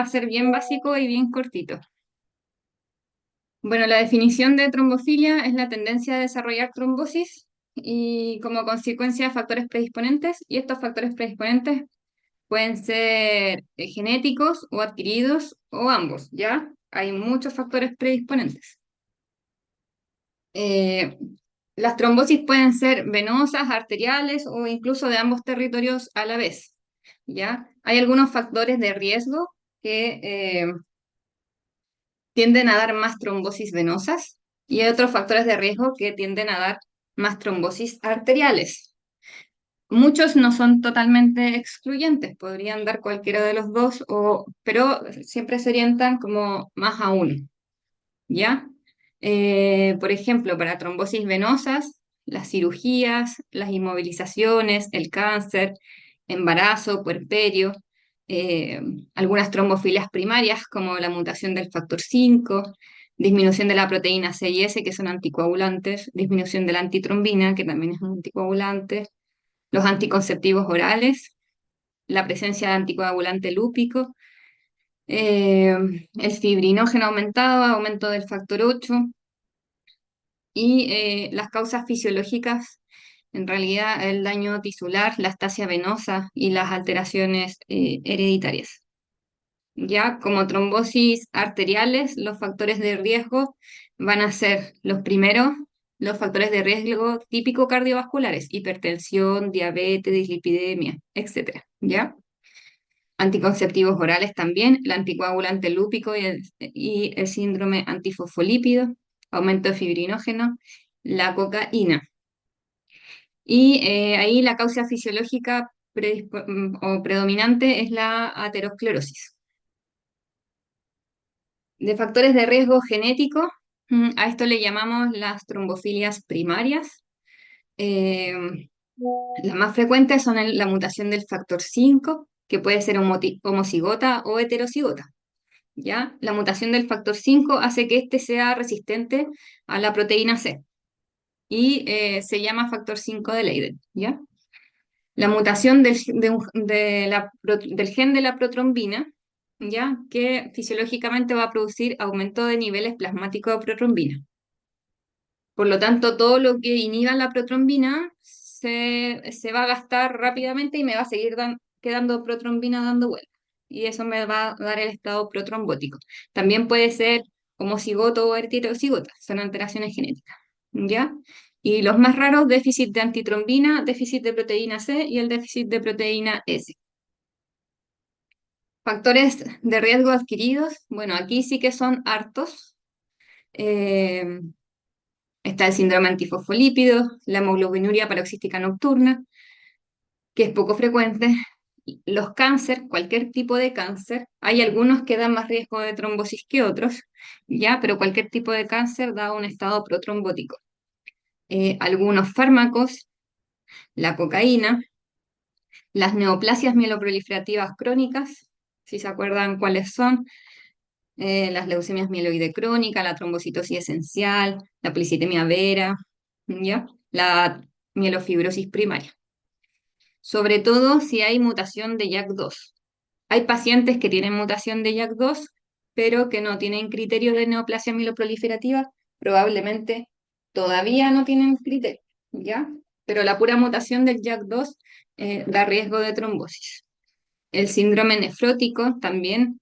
a ser bien básico y bien cortito. Bueno, la definición de trombofilia es la tendencia a desarrollar trombosis y como consecuencia factores predisponentes, y estos factores predisponentes pueden ser genéticos o adquiridos o ambos, ¿ya? Hay muchos factores predisponentes. Eh, las trombosis pueden ser venosas, arteriales o incluso de ambos territorios a la vez, ¿ya? Hay algunos factores de riesgo que tienden a dar más trombosis venosas y hay otros factores de riesgo que tienden a dar más trombosis arteriales. Muchos no son totalmente excluyentes, podrían dar cualquiera de los dos, pero siempre se orientan como más a uno, ¿ya? Por ejemplo, para trombosis venosas, las cirugías, las inmovilizaciones, el cáncer, embarazo, puerperio, eh, algunas trombofilias primarias como la mutación del factor 5, disminución de la proteína C y S, que son anticoagulantes, disminución de la antitrombina, que también es un anticoagulante, los anticonceptivos orales, la presencia de anticoagulante lúpico, eh, el fibrinógeno aumentado, aumento del factor 8 y las causas fisiológicas, en realidad el daño tisular, la astasia venosa y las alteraciones hereditarias. Ya como trombosis arteriales, los factores de riesgo van a ser los primeros, los factores de riesgo típico cardiovasculares, hipertensión, diabetes, dislipidemia, etcétera, ¿ya? Anticonceptivos orales también, el anticoagulante lúpico y el síndrome antifosfolípido, aumento de fibrinógeno, la cocaína. Y ahí la causa fisiológica o predominante es la aterosclerosis. De factores de riesgo genético, a esto le llamamos las trombofilias primarias. Eh, las más frecuentes son la mutación del factor 5, que puede ser homocigota o heterocigota. ¿Ya? La mutación del factor 5 hace que éste sea resistente a la proteína C y se llama factor 5 de Leiden, ¿ya? La mutación del gen de la protrombina, ¿ya? Que fisiológicamente va a producir aumento de niveles plasmáticos de protrombina. Por lo tanto, todo lo que inhiba la protrombina se va a gastar rápidamente y me va a seguir quedando protrombina dando vueltas. Y eso me va a dar el estado protrombótico. También puede ser homocigoto o heterocigota, son alteraciones genéticas. ¿Ya? Y los más raros, déficit de antitrombina, déficit de proteína C y el déficit de proteína S. Factores de riesgo adquiridos, bueno, aquí sí que son hartos. Eh, Está el síndrome antifosfolípido, la hemoglobinuria paroxística nocturna, que es poco frecuente. Los cáncer, cualquier tipo de cáncer, hay algunos que dan más riesgo de trombosis que otros, ya, pero cualquier tipo de cáncer da un estado protrombótico. Algunos fármacos, la cocaína, las neoplasias mieloproliferativas crónicas, si se acuerdan cuáles son, las leucemias mieloide crónica, la trombocitosis esencial, la policitemia vera, ¿ya? La mielofibrosis primaria. Sobre todo si hay mutación de JAK2. Hay pacientes que tienen mutación de JAK2, pero que no tienen criterios de neoplasia mieloproliferativa, probablemente todavía no tienen criterio, ¿ya? Pero la pura mutación del JAK2 da riesgo de trombosis. El síndrome nefrótico también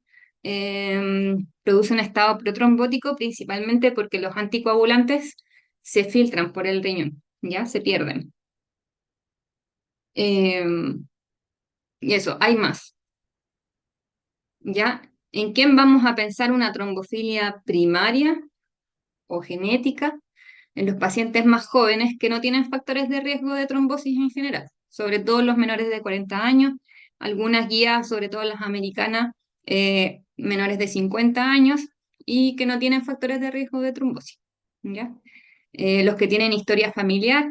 produce un estado protrombótico, principalmente porque los anticoagulantes se filtran por el riñón, ¿ya? Se pierden. Y eso, hay más, ¿ya? ¿En quién vamos a pensar una trombofilia primaria o genética? En los pacientes más jóvenes que no tienen factores de riesgo de trombosis en general, sobre todo los menores de 40 años, algunas guías, sobre todo las americanas, menores de 50 años y que no tienen factores de riesgo de trombosis, ¿ya? Los que tienen historia familiar,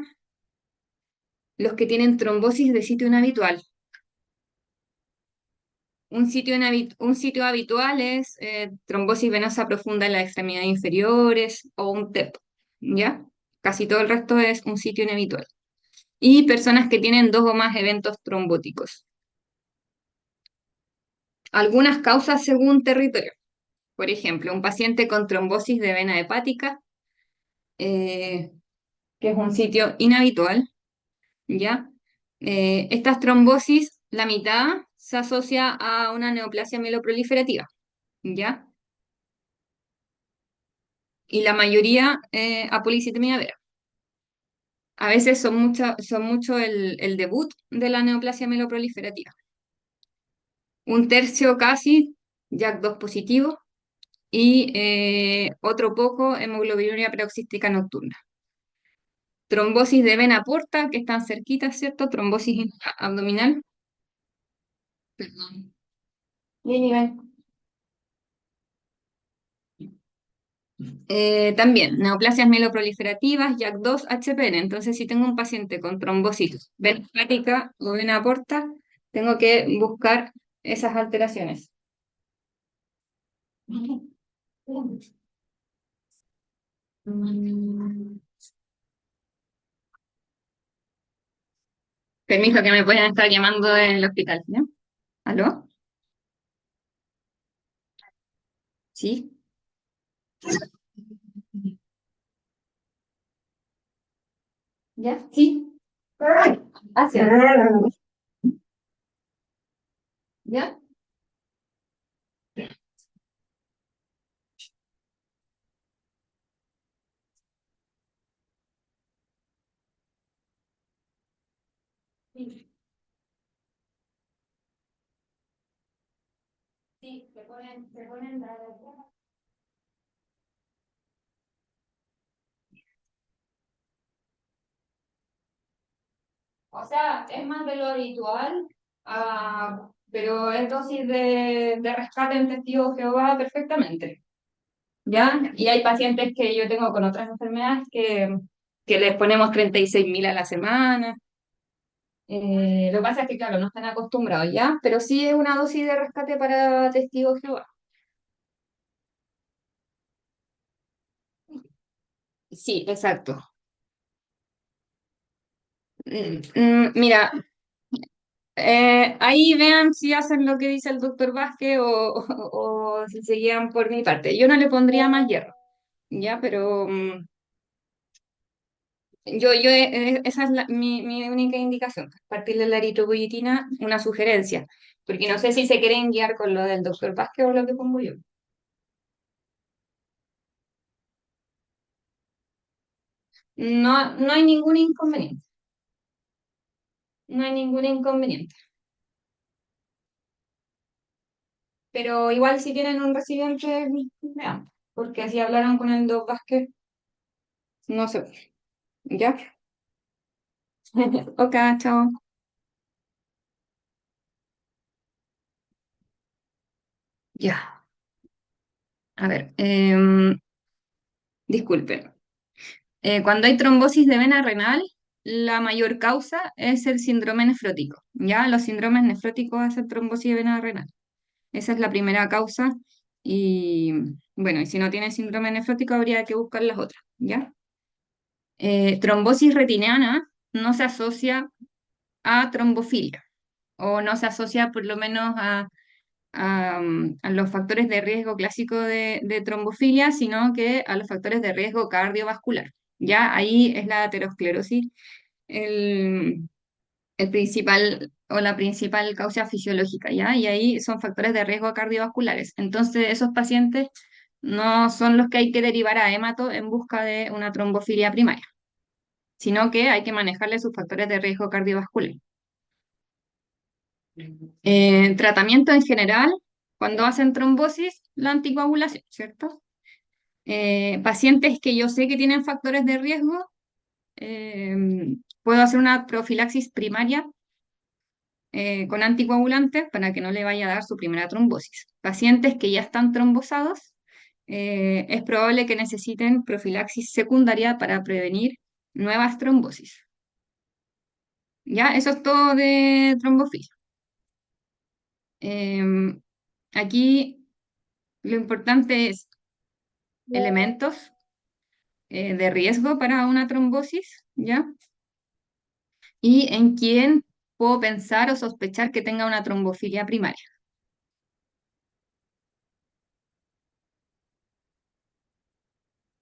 los que tienen trombosis de sitio inhabitual. Un sitio habitual es trombosis venosa profunda en las extremidades inferiores o un TEP, ¿ya? Casi todo el resto es un sitio inhabitual. Y personas que tienen dos o más eventos trombóticos. Algunas causas según territorio. Por ejemplo, un paciente con trombosis de vena hepática, eh, que es un sitio inhabitual, ¿ya? Estas trombosis, la mitad se asocia a una neoplasia mieloproliferativa, ¿ya? Y la mayoría a policitemia vera. A veces son mucho el debut de la neoplasia mieloproliferativa. Un tercio casi, JAK2 positivo, y otro poco hemoglobinuria peroxística nocturna. Trombosis de vena porta, que están cerquitas, ¿cierto? Trombosis abdominal. Perdón. Bien, Iván. También, neoplasias mieloproliferativas, JAK2, HPN. Entonces, si tengo un paciente con trombosis vena hepática o vena porta, tengo que buscar esas alteraciones. Mm. Permiso que me pueden estar llamando del hospital, ¿no? ¿Aló? ¿Sí? ¿Ya? ¿Sí? Hacia. ¿Ya? Sí, sí, se ponen o sea, es más de lo habitual, pero es dosis de rescate en testigo de Jehová perfectamente. ¿Ya? Y hay pacientes que yo tengo con otras enfermedades que les ponemos 36.000 a la semana. Lo que pasa es que, claro, no están acostumbrados, ¿ya? Pero sí es una dosis de rescate para testigo de Jehová. Sí, exacto. Mira, ahí vean si hacen lo que dice el doctor Vázquez o si se guían por mi parte. Yo no le pondría más hierro, ¿ya? Pero esa es mi única indicación, partirle la eritropoyetina, una sugerencia, porque no sé si se quieren guiar con lo del doctor Vázquez o lo que pongo yo. No, no hay ningún inconveniente, no hay ningún inconveniente. Pero igual si tienen un residente, vean, porque si hablaron con el doctor Vázquez, no sé, ¿ya? Ok, chao. Ya, a ver, disculpen. Cuando hay trombosis de vena renal, la mayor causa es el síndrome nefrótico. Ya, los síndromes nefróticos hacen trombosis de vena renal. Esa es la primera causa. Y bueno, y si no tiene síndrome nefrótico, habría que buscar las otras. ¿Ya? Trombosis retiniana no se asocia a trombofilia o no se asocia por lo menos a los factores de riesgo clásico de trombofilia, sino que a los factores de riesgo cardiovascular. Ya ahí es la aterosclerosis el, el principal o la principal causa fisiológica, ¿ya? Y ahí son factores de riesgo cardiovasculares. Entonces, esos pacientes no son los que hay que derivar a hemato en busca de una trombofilia primaria, sino que hay que manejarle sus factores de riesgo cardiovascular. Tratamiento en general, cuando hacen trombosis, la anticoagulación, ¿cierto? Pacientes que yo sé que tienen factores de riesgo, puedo hacer una profilaxis primaria con anticoagulantes para que no le vaya a dar su primera trombosis. Pacientes que ya están trombosados, es probable que necesiten profilaxis secundaria para prevenir nuevas trombosis. ¿Ya? Eso es todo de trombofilia. Em, Aquí lo importante es elementos de riesgo para una trombosis, ¿ya? Y en quién puedo pensar o sospechar que tenga una trombofilia primaria.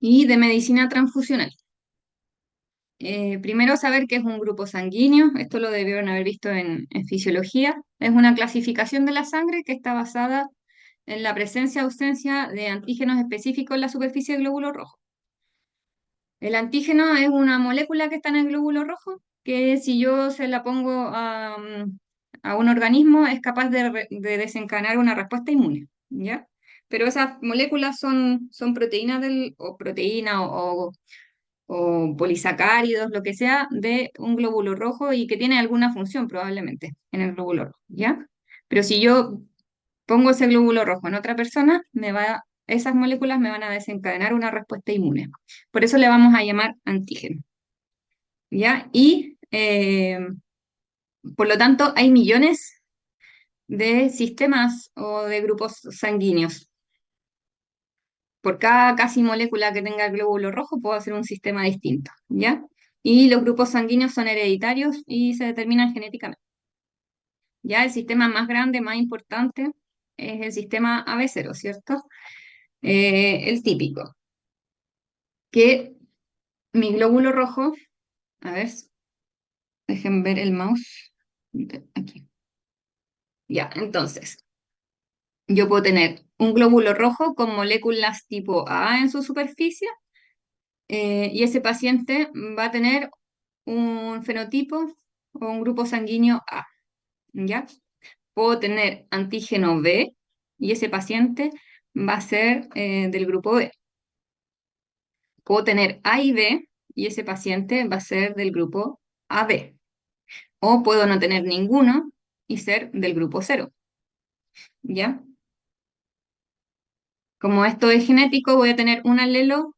y de medicina transfusional. Primero saber qué es un grupo sanguíneo, esto lo debieron haber visto en fisiología. Es una clasificación de la sangre que está basada en la presencia o ausencia de antígenos específicos en la superficie del glóbulo rojo. El antígeno es una molécula que está en el glóbulo rojo, que si yo se la pongo a un organismo es capaz de desencadenar una respuesta inmune, ¿ya? Pero esas moléculas son proteínas o proteína o polisacáridos, lo que sea, de un glóbulo rojo y que tiene alguna función probablemente en el glóbulo rojo, ¿ya? Pero si yo pongo ese glóbulo rojo en otra persona, esas moléculas me van a desencadenar una respuesta inmune. Por eso le vamos a llamar antígeno, ¿ya? Y por lo tanto hay millones de sistemas o de grupos sanguíneos. Por cada casi molécula que tenga el glóbulo rojo puedo hacer un sistema distinto, ¿ya? Y los grupos sanguíneos son hereditarios y se determinan genéticamente. Ya el sistema más grande, más importante, es el sistema AB0, ¿cierto? El típico, que mi glóbulo rojo, a ver, dejen ver el mouse, aquí. Ya, entonces, yo puedo tener un glóbulo rojo con moléculas tipo A en su superficie, y ese paciente va a tener un fenotipo o un grupo sanguíneo A, ¿ya? Puedo tener antígeno B y ese paciente va a ser del grupo B. Puedo tener A y B y ese paciente va a ser del grupo AB. O puedo no tener ninguno y ser del grupo cero, ¿ya? Como esto es genético, voy a tener un alelo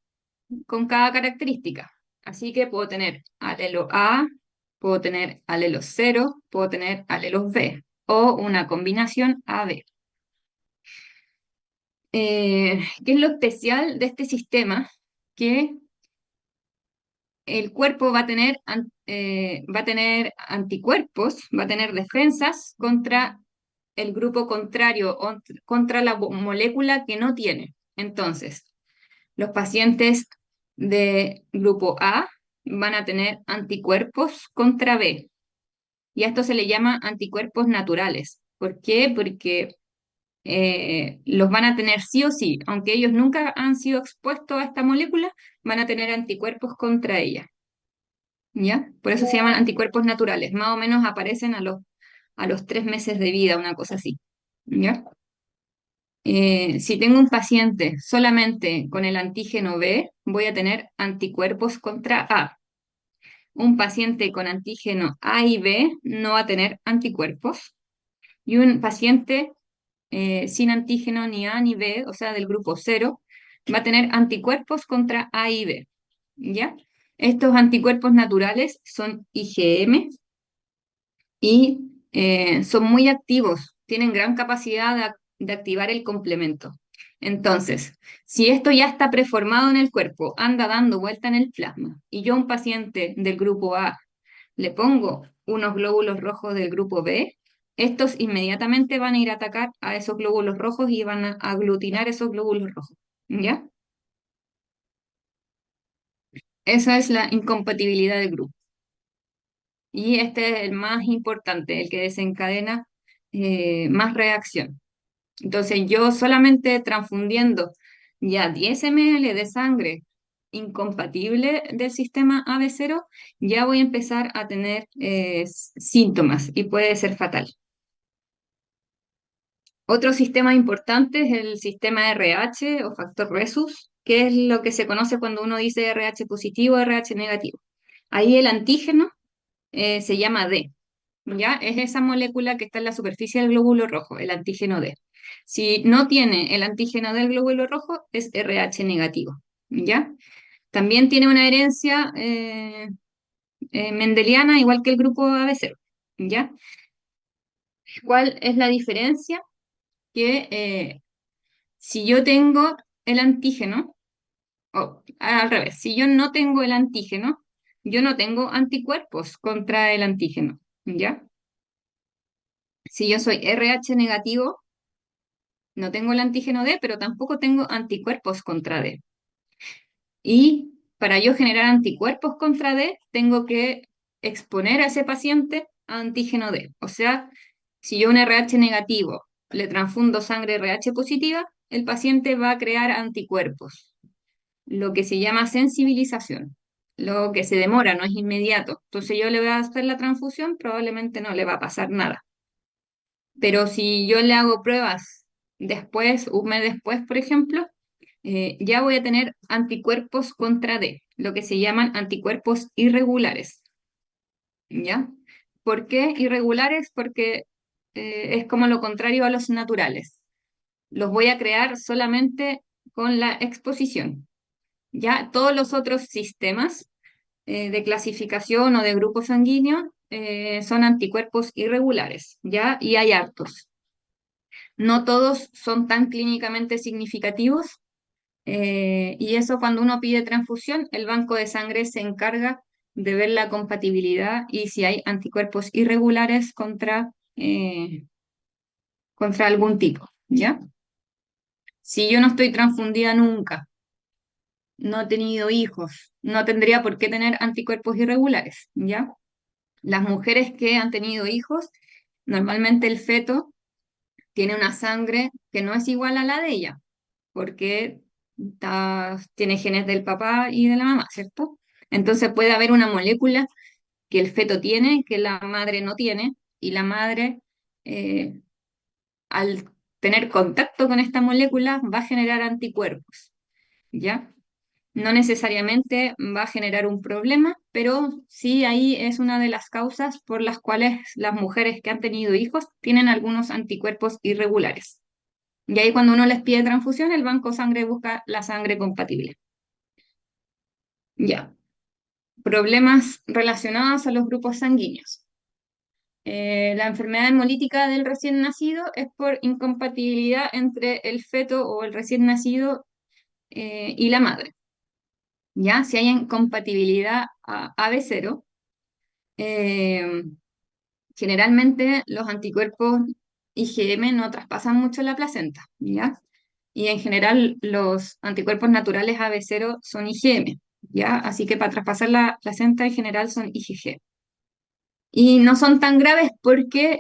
con cada característica. Así que puedo tener alelo A, puedo tener alelo cero, puedo tener alelos B o una combinación AB. ¿Qué es lo especial de este sistema? Que el cuerpo va a tener anticuerpos, va a tener defensas contra el grupo contrario o contra la molécula que no tiene. Entonces, los pacientes de grupo A van a tener anticuerpos contra B y a esto se le llama anticuerpos naturales. ¿Por qué? Porque los van a tener sí o sí, aunque ellos nunca han sido expuestos a esta molécula, van a tener anticuerpos contra ella. ¿Ya? Por eso se llaman anticuerpos naturales. Más o menos aparecen a los 3 meses de vida, una cosa así. ¿Ya? Si tengo un paciente solamente con el antígeno B, voy a tener anticuerpos contra A. Un paciente con antígeno A y B no va a tener anticuerpos. Y un paciente sin antígeno ni A ni B, o sea, del grupo cero, va a tener anticuerpos contra A y B. ¿Ya? Estos anticuerpos naturales son IgM y son muy activos, tienen gran capacidad de activar el complemento. Entonces, si esto ya está preformado en el cuerpo, anda dando vuelta en el plasma, y yo a un paciente del grupo A le pongo unos glóbulos rojos del grupo B, estos inmediatamente van a ir a atacar a esos glóbulos rojos y van a aglutinar esos glóbulos rojos. ¿Ya? Esa es la incompatibilidad del grupo. Y este es el más importante, el que desencadena más reacción. Entonces yo solamente transfundiendo ya 10 ml de sangre incompatible del sistema AB0, ya voy a empezar a tener síntomas y puede ser fatal. Otro sistema importante es el sistema RH o factor Rhesus, que es lo que se conoce cuando uno dice RH positivo o RH negativo. Ahí el antígeno se llama D, ¿ya? Es esa molécula que está en la superficie del glóbulo rojo, el antígeno D. Si no tiene el antígeno del glóbulo rojo, es RH negativo, ¿ya? También tiene una herencia mendeliana, igual que el grupo AB0, ¿ya? ¿Cuál es la diferencia? Que si yo tengo el antígeno, o al revés, si yo no tengo el antígeno, yo no tengo anticuerpos contra el antígeno, ¿ya? Si yo soy RH negativo, no tengo el antígeno D, pero tampoco tengo anticuerpos contra D. Y para yo generar anticuerpos contra D, tengo que exponer a ese paciente a antígeno D. O sea, si yo un RH negativo le transfundo sangre RH positiva, el paciente va a crear anticuerpos, lo que se llama sensibilización, lo que se demora, no es inmediato. Entonces yo le voy a hacer la transfusión, probablemente no le va a pasar nada. Pero si yo le hago pruebas después, un mes después, por ejemplo, ya voy a tener anticuerpos contra D, lo que se llaman anticuerpos irregulares. ¿Ya? ¿Por qué irregulares? Porque es como lo contrario a los naturales. Los voy a crear solamente con la exposición. Ya todos los otros sistemas de clasificación o de grupo sanguíneo son anticuerpos irregulares, ¿ya? Y hay hartos. No todos son tan clínicamente significativos, y eso cuando uno pide transfusión, el banco de sangre se encarga de ver la compatibilidad y si hay anticuerpos irregulares contra algún tipo, ¿ya? Si yo no estoy transfundida nunca, no he tenido hijos, no tendría por qué tener anticuerpos irregulares, ¿ya? Las mujeres que han tenido hijos, normalmente el feto tiene una sangre que no es igual a la de ella, porque tiene genes del papá y de la mamá, ¿cierto? Entonces puede haber una molécula que el feto tiene, que la madre no tiene, y la madre, eh, al tener contacto con esta molécula, va a generar anticuerpos, ¿ya? No necesariamente va a generar un problema, pero sí ahí es una de las causas por las cuales las mujeres que han tenido hijos tienen algunos anticuerpos irregulares. Y ahí cuando uno les pide transfusión, el banco sangre busca la sangre compatible. Ya. Problemas relacionados a los grupos sanguíneos. La enfermedad hemolítica del recién nacido es por incompatibilidad entre el feto o el recién nacido y la madre. ¿Ya? Si hay incompatibilidad a AB0, eh, generalmente los anticuerpos IgM no traspasan mucho la placenta, ¿ya? Y en general los anticuerpos naturales AB0 son IgM, ¿ya? Así que para traspasar la placenta en general son IgG. Y no son tan graves porque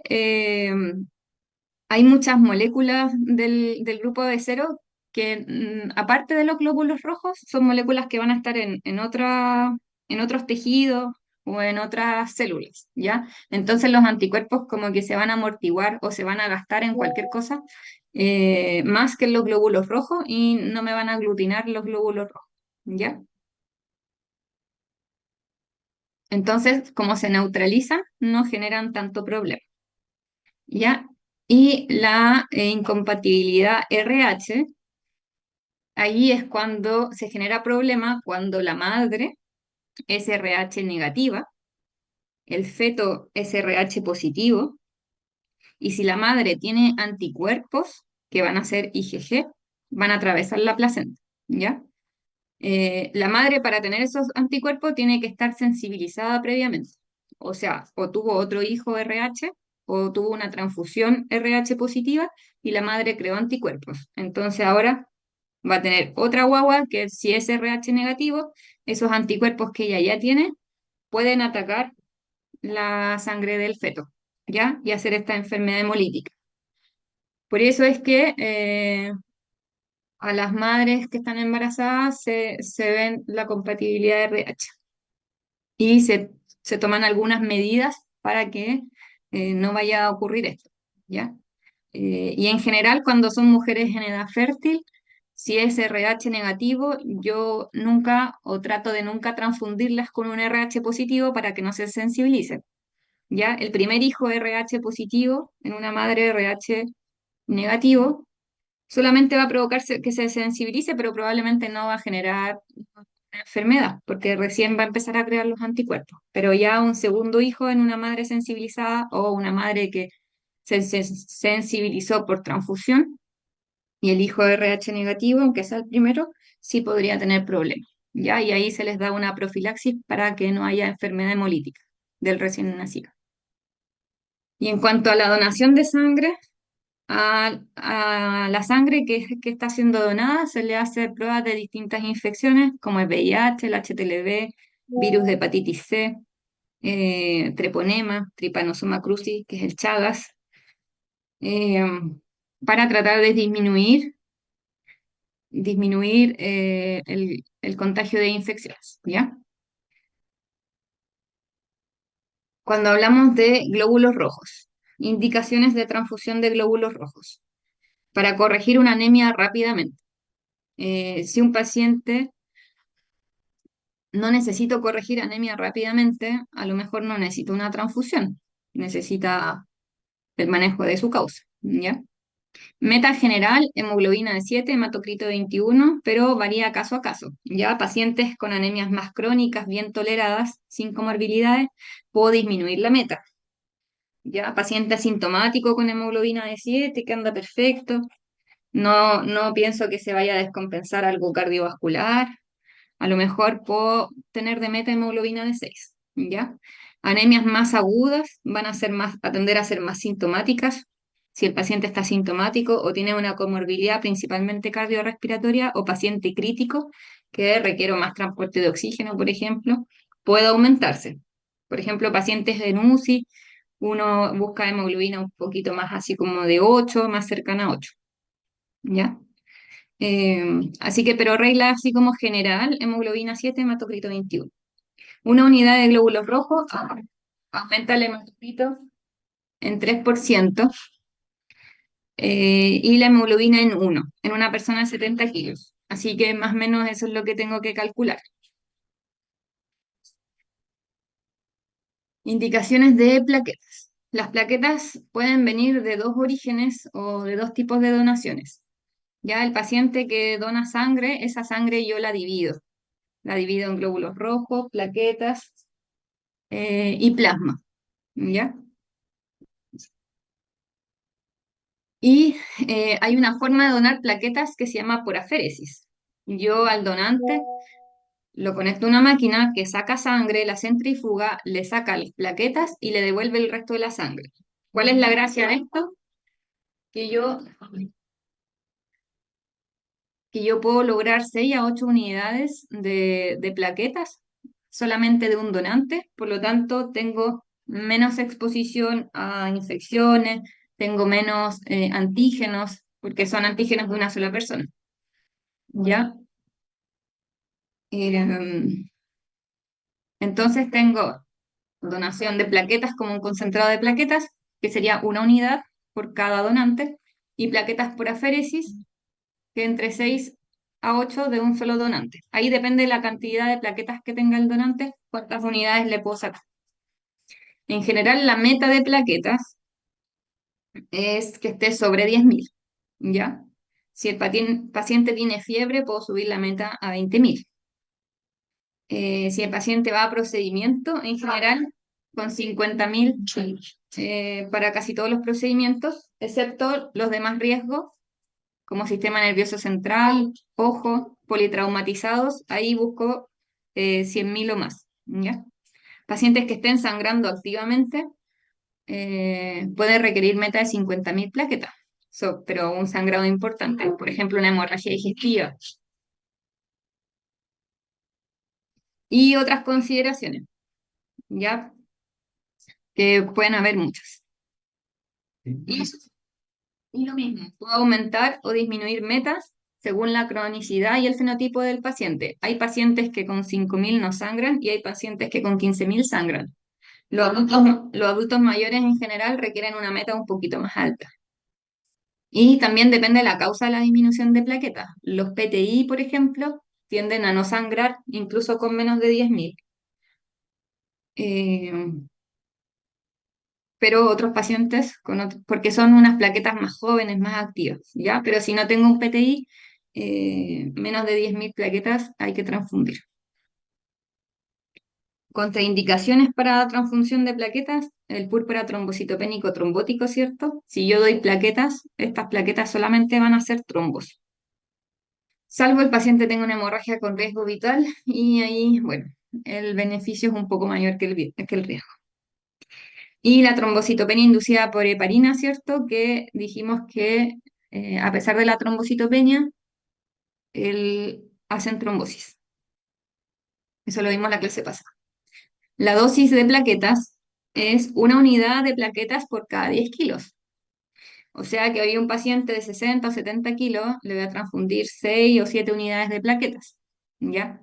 hay muchas moléculas del grupo AB0 que, aparte de los glóbulos rojos, son moléculas que van a estar en otros tejidos o en otras células, ¿ya? Entonces los anticuerpos como que se van a amortiguar o se van a gastar en cualquier cosa más que en los glóbulos rojos y no me van a aglutinar los glóbulos rojos, ¿ya? Entonces, como se neutralizan, no generan tanto problema, ¿ya? Y la incompatibilidad RH, ahí es cuando se genera problema cuando la madre es RH negativa, el feto es RH positivo, y si la madre tiene anticuerpos que van a ser IgG, van a atravesar la placenta, ¿ya? La madre para tener esos anticuerpos tiene que estar sensibilizada previamente. O sea, o tuvo otro hijo RH o tuvo una transfusión RH positiva y la madre creó anticuerpos. Entonces ahora va a tener otra guagua que si es RH negativo, esos anticuerpos que ella ya tiene pueden atacar la sangre del feto, ¿ya? Y hacer esta enfermedad hemolítica. Por eso es que a las madres que están embarazadas se ven la compatibilidad de RH y se toman algunas medidas para que no vaya a ocurrir esto, ¿ya? Y en general, cuando son mujeres en edad fértil, si es RH negativo, yo nunca o trato de nunca transfundirlas con un RH positivo para que no se sensibilicen, ¿ya? El primer hijo RH positivo en una madre RH negativo solamente va a provocar que se sensibilice, pero probablemente no va a generar una enfermedad, porque recién va a empezar a crear los anticuerpos. Pero ya un segundo hijo en una madre sensibilizada o una madre que se sensibilizó por transfusión y el hijo RH negativo, aunque sea el primero, sí podría tener problemas. ¿Ya? Y ahí se les da una profilaxis para que no haya enfermedad hemolítica del recién nacido. Y en cuanto a la donación de sangre, A la sangre que está siendo donada se le hace pruebas de distintas infecciones, como el VIH, el HTLV, virus de hepatitis C, treponema, Trypanosoma cruzi, que es el Chagas, eh, para tratar de disminuir el contagio de infecciones, ¿ya? Cuando hablamos de glóbulos rojos, indicaciones de transfusión de glóbulos rojos, para corregir una anemia rápidamente. Si un paciente no necesita corregir anemia rápidamente, a lo mejor no necesita una transfusión, necesita el manejo de su causa, ¿ya? Meta general, hemoglobina de 7, hematocrito 21, pero varía caso a caso. Ya pacientes con anemias más crónicas, bien toleradas, sin comorbilidades, puedo disminuir la meta. Ya paciente asintomático con hemoglobina de 7, que anda perfecto, no pienso que se vaya a descompensar algo cardiovascular. A lo mejor puedo tener de meta hemoglobina de 6, ¿ya? Anemias más agudas van a tender a ser más sintomáticas. Si el paciente está sintomático o tiene una comorbilidad principalmente cardiorrespiratoria o paciente crítico que requiere más transporte de oxígeno, por ejemplo, puede aumentarse. Por ejemplo, pacientes en UCI, uno busca hemoglobina un poquito más así como de 8, más cercana a 8, ¿ya? Así que, pero regla así como general, hemoglobina 7, hematocrito 21. Una unidad de glóbulos rojos aumenta el hematocrito en 3%, y la hemoglobina en 1, en una persona de 70 kilos. Así que más o menos eso es lo que tengo que calcular. Indicaciones de plaquetas. Las plaquetas pueden venir de dos orígenes o de dos tipos de donaciones. Ya el paciente que dona sangre, esa sangre yo la divido. La divido en glóbulos rojos, plaquetas y plasma, ¿ya? Y hay una forma de donar plaquetas que se llama poraféresis. Yo al donante lo conecto a una máquina que saca sangre, la centrifuga, le saca las plaquetas y le devuelve el resto de la sangre. ¿Cuál es la gracia de esto? Que yo, que yo puedo lograr 6 a 8 unidades de plaquetas solamente de un donante, por lo tanto tengo menos exposición a infecciones, tengo menos antígenos, porque son antígenos de una sola persona, ¿ya? Eh, entonces tengo donación de plaquetas como un concentrado de plaquetas, que sería una unidad por cada donante, y plaquetas por aféresis, que entre 6 a 8 de un solo donante. Ahí depende de la cantidad de plaquetas que tenga el donante, cuántas unidades le puedo sacar. En general, la meta de plaquetas es que esté sobre 10.000, ¿ya? Si el paciente tiene fiebre, puedo subir la meta a 20.000. Si el paciente va a procedimiento, en general, con 50.000 para casi todos los procedimientos, excepto los de más riesgo, como sistema nervioso central, ojo, politraumatizados, ahí busco 100.000 o más, ¿ya? Pacientes que estén sangrando activamente, puede requerir meta de 50.000 plaquetas, pero un sangrado importante, por ejemplo, una hemorragia digestiva. Y otras consideraciones, ¿ya? Que pueden haber muchas. Y, y lo mismo, puedo aumentar o disminuir metas según la cronicidad y el fenotipo del paciente. Hay pacientes que con 5.000 no sangran y hay pacientes que con 15.000 sangran. Los adultos mayores en general requieren una meta un poquito más alta. Y también depende de la causa de la disminución de plaquetas. Los PTI, por ejemplo, tienden a no sangrar incluso con menos de 10.000. Eh, pero otros pacientes, porque son unas plaquetas más jóvenes, más activas, ¿ya? Pero si no tengo un PTI, menos de 10.000 plaquetas hay que transfundir. Contraindicaciones para transfunción de plaquetas, el púrpura trombocitopénico trombótico, ¿cierto? Si yo doy plaquetas, estas plaquetas solamente van a ser trombos, salvo el paciente tenga una hemorragia con riesgo vital y ahí, bueno, el beneficio es un poco mayor que el riesgo. Y la trombocitopenia inducida por heparina, ¿cierto? Que dijimos que a pesar de la trombocitopenia, hacen trombosis. Eso lo vimos en la clase pasada. La dosis de plaquetas es una unidad de plaquetas por cada 10 kilos. O sea que hoy un paciente de 60 o 70 kilos le voy a transfundir 6 o 7 unidades de plaquetas. ¿Ya?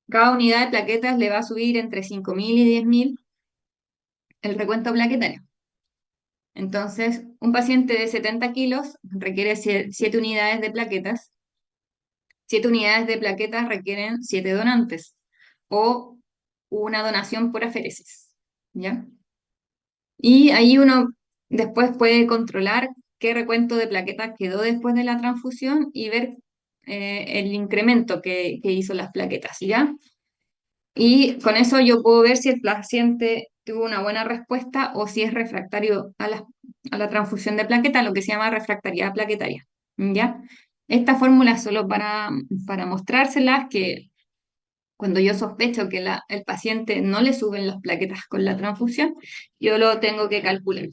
Cada unidad de plaquetas le va a subir entre 5.000 y 10.000 el recuento plaquetario. Entonces, un paciente de 70 kilos requiere 7 unidades de plaquetas. 7 unidades de plaquetas requieren 7 donantes o una donación por aféresis. ¿Ya? Y ahí uno después puede controlar qué recuento de plaquetas quedó después de la transfusión y ver el incremento que hizo las plaquetas, ¿ya? Y con eso yo puedo ver si el paciente tuvo una buena respuesta o si es refractario a la transfusión de plaquetas, lo que se llama refractariedad plaquetaria, ¿ya? Esta fórmula es solo para mostrárselas que cuando yo sospecho que el paciente no le suben las plaquetas con la transfusión, yo lo tengo que calcular.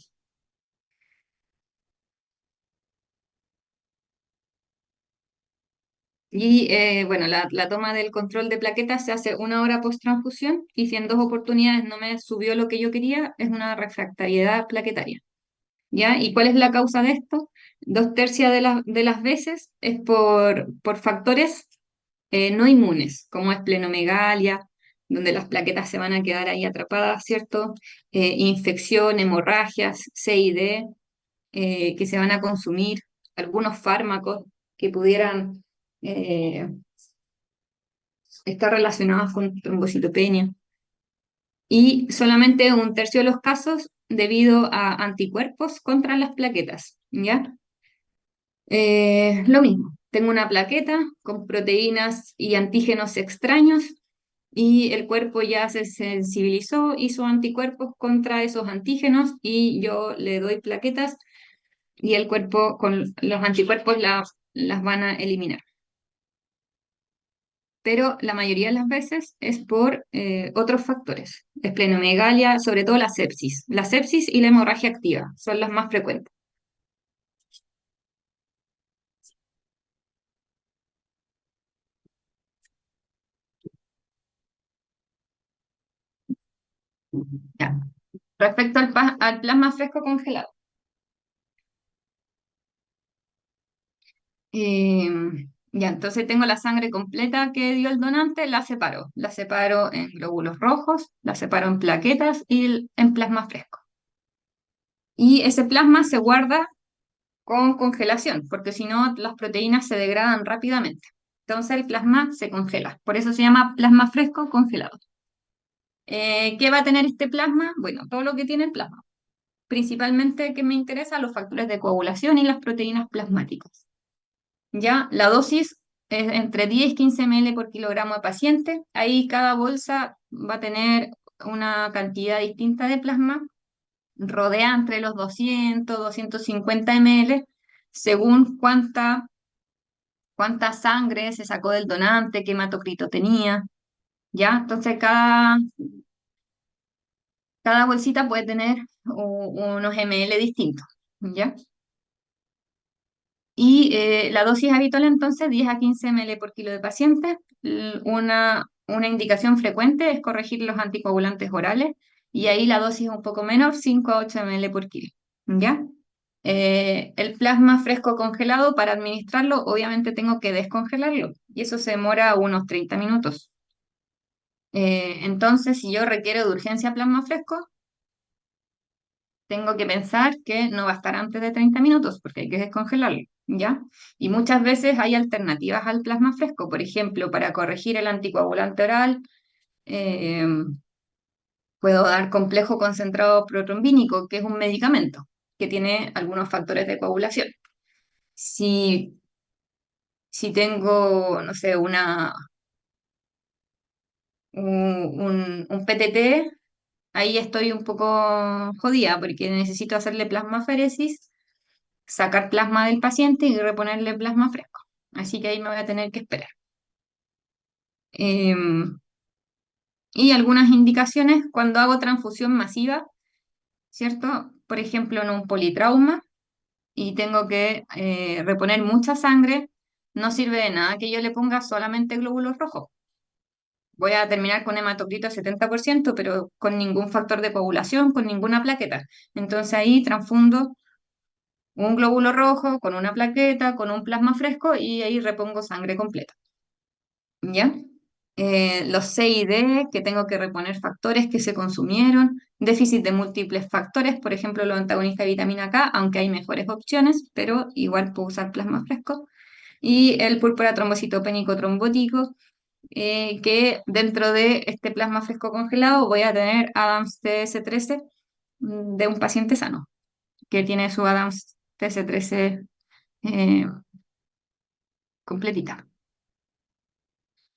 Y bueno, la toma del control de plaquetas se hace 1 hora post transfusión y si en 2 oportunidades no me subió lo que yo quería, es una refractariedad plaquetaria. ¿Ya? ¿Y cuál es la causa de esto? 2/3 de las veces es por factores no inmunes, como es plenomegalia, donde las plaquetas se van a quedar ahí atrapadas, ¿cierto? Infección, hemorragias, CID, que se van a consumir, algunos fármacos que pudieran eh, estar relacionados con trombocitopenia. Y solamente 1/3 de los casos debido a anticuerpos contra las plaquetas, ¿ya? Lo mismo, tengo una plaqueta con proteínas y antígenos extraños y el cuerpo ya se sensibilizó, hizo anticuerpos contra esos antígenos y yo le doy plaquetas y el cuerpo con los anticuerpos las van a eliminar. Pero la mayoría de las veces es por otros factores. Esplenomegalia, sobre todo la sepsis. La sepsis y la hemorragia activa son las más frecuentes. Ya. Respecto al plasma fresco congelado. Eh, ya, entonces tengo la sangre completa que dio el donante, la separo. La separo en glóbulos rojos, la separo en plaquetas y en plasma fresco. Y ese plasma se guarda con congelación, porque si no las proteínas se degradan rápidamente. Entonces el plasma se congela. Por eso se llama plasma fresco congelado. ¿Qué va a tener este plasma? Bueno, todo lo que tiene el plasma. Principalmente que me interesa los factores de coagulación y las proteínas plasmáticas. Ya, la dosis es entre 10 y 15 ml por kilogramo de paciente. Ahí cada bolsa va a tener una cantidad distinta de plasma, rodea entre los 200, 250 ml, según cuánta sangre se sacó del donante, qué hematocrito tenía. ¿Ya? Entonces cada bolsita puede tener unos ml distintos. ¿Ya? Y la dosis habitual entonces, 10 a 15 ml por kilo de paciente. Una indicación frecuente es corregir los anticoagulantes orales y ahí la dosis es un poco menor, 5 a 8 ml por kilo. ¿Ya? El plasma fresco congelado, para administrarlo, obviamente tengo que descongelarlo y eso se demora unos 30 minutos. Entonces, si yo requiero de urgencia plasma fresco, tengo que pensar que no va a estar antes de 30 minutos porque hay que descongelarlo, ¿ya? Y muchas veces hay alternativas al plasma fresco, por ejemplo, para corregir el anticoagulante oral, eh, puedo dar complejo concentrado protrombínico, que es un medicamento que tiene algunos factores de coagulación. Si, si tengo, no sé, un PTT, ahí estoy un poco jodida porque necesito hacerle plasmaferesis, sacar plasma del paciente y reponerle plasma fresco. Así que ahí me voy a tener que esperar. Y algunas indicaciones cuando hago transfusión masiva, ¿cierto? Por ejemplo, en un politrauma y tengo que reponer mucha sangre, no sirve de nada que yo le ponga solamente glóbulos rojos. Voy a terminar con hematocrito 70%, pero con ningún factor de coagulación, con ninguna plaqueta. Entonces ahí transfundo un glóbulo rojo con una plaqueta, con un plasma fresco y ahí repongo sangre completa. ¿Ya? Los C y D, que tengo que reponer factores que se consumieron, déficit de múltiples factores, por ejemplo, los antagonistas de vitamina K, aunque hay mejores opciones, pero igual puedo usar plasma fresco. Y el púrpura trombocitopénico trombótico, que dentro de este plasma fresco congelado voy a tener Adams TS13 de un paciente sano, que tiene su Adams TS13 eh, completita.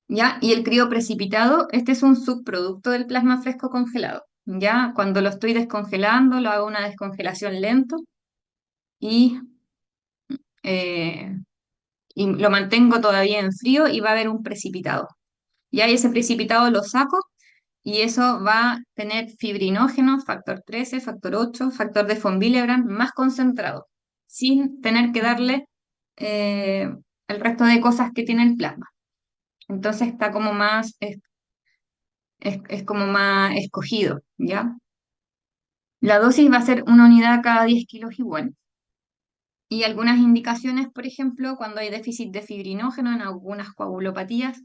¿Ya? Y el crioprecipitado, este es un subproducto del plasma fresco congelado. ¿Ya? Cuando lo estoy descongelando, lo hago una descongelación lento y, eh, y lo mantengo todavía en frío y va a haber un precipitado. Ya ese precipitado lo saco y eso va a tener fibrinógeno, factor 13, factor 8, factor de von Willebrand más concentrado, sin tener que darle eh, el resto de cosas que tiene el plasma. Entonces está como más, es como más escogido, ¿ya? La dosis va a ser una unidad cada 10 kilos igual. Y algunas indicaciones, por ejemplo, cuando hay déficit de fibrinógeno en algunas coagulopatías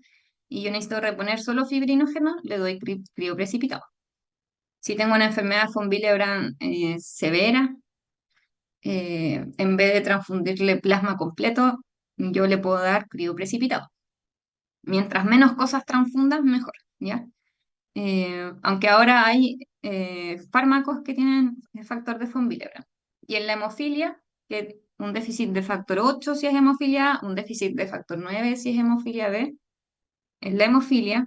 y yo necesito reponer solo fibrinógeno, le doy crioprecipitado. Si tengo una enfermedad von Willebrand severa, en vez de transfundirle plasma completo, yo le puedo dar crioprecipitado. Mientras menos cosas transfundas, mejor, ¿ya? Aunque ahora hay fármacos que tienen el factor de von Willebrand. Y en la hemofilia, que un déficit de factor 8 si es hemofilia A, un déficit de factor 9 si es hemofilia B. En la hemofilia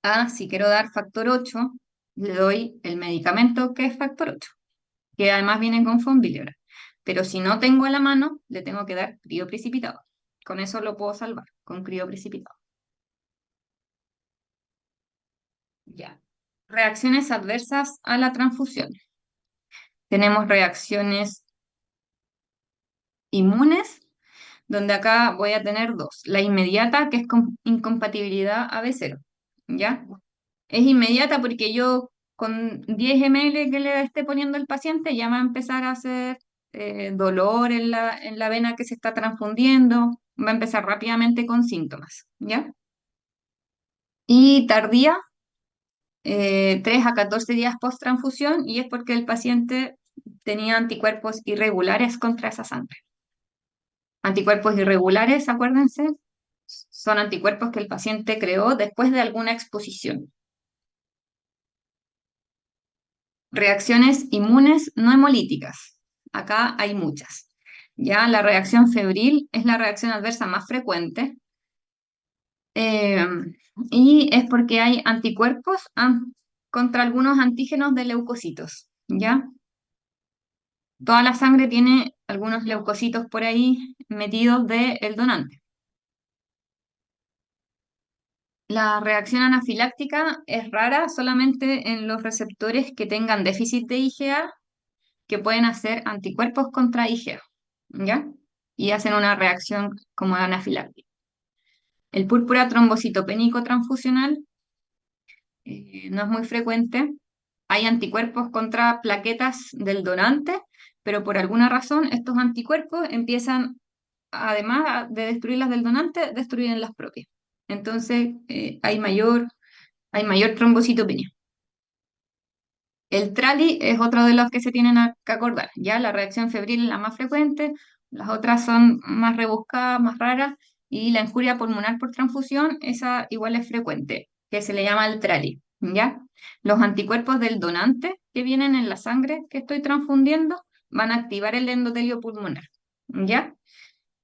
A, si quiero dar factor 8 le doy el medicamento que es factor 8 que además viene con von Willebrand. Pero si no tengo a la mano, le tengo que dar crioprecipitado. Con eso lo puedo salvar, con crioprecipitado. Ya. Reacciones adversas a la transfusión. Tenemos reacciones inmunes, donde acá voy a tener dos. La inmediata, que es incompatibilidad AB0, ¿ya? Es inmediata porque yo con 10 ml que le esté poniendo el paciente ya va a empezar a hacer dolor en la vena que se está transfundiendo, va a empezar rápidamente con síntomas, ¿ya? Y tardía, 3 a 14 días post transfusión y es porque el paciente tenía anticuerpos irregulares contra esa sangre. Anticuerpos irregulares, acuérdense, son anticuerpos que el paciente creó después de alguna exposición. Reacciones inmunes no hemolíticas. Acá hay muchas. Ya la reacción febril es la reacción adversa más frecuente eh, y es porque hay anticuerpos contra algunos antígenos de leucocitos. ¿Ya? Toda la sangre tiene algunos leucocitos por ahí metidos del donante. La reacción anafiláctica es rara solamente en los receptores que tengan déficit de IgA que pueden hacer anticuerpos contra IgA, ¿ya? Y hacen una reacción como anafiláctica. El púrpura trombocitopénico transfusional no es muy frecuente. Hay anticuerpos contra plaquetas del donante, pero por alguna razón estos anticuerpos empiezan, además de destruir las del donante, destruyen las propias. Entonces hay mayor trombocitopenia. El trali es otro de los que se tienen que acordar, ¿ya? La reacción febril es la más frecuente, las otras son más rebuscadas, más raras, y la injuria pulmonar por transfusión, esa igual es frecuente, que se le llama el trali, ¿ya? Los anticuerpos del donante que vienen en la sangre que estoy transfundiendo van a activar el endotelio pulmonar, ¿ya?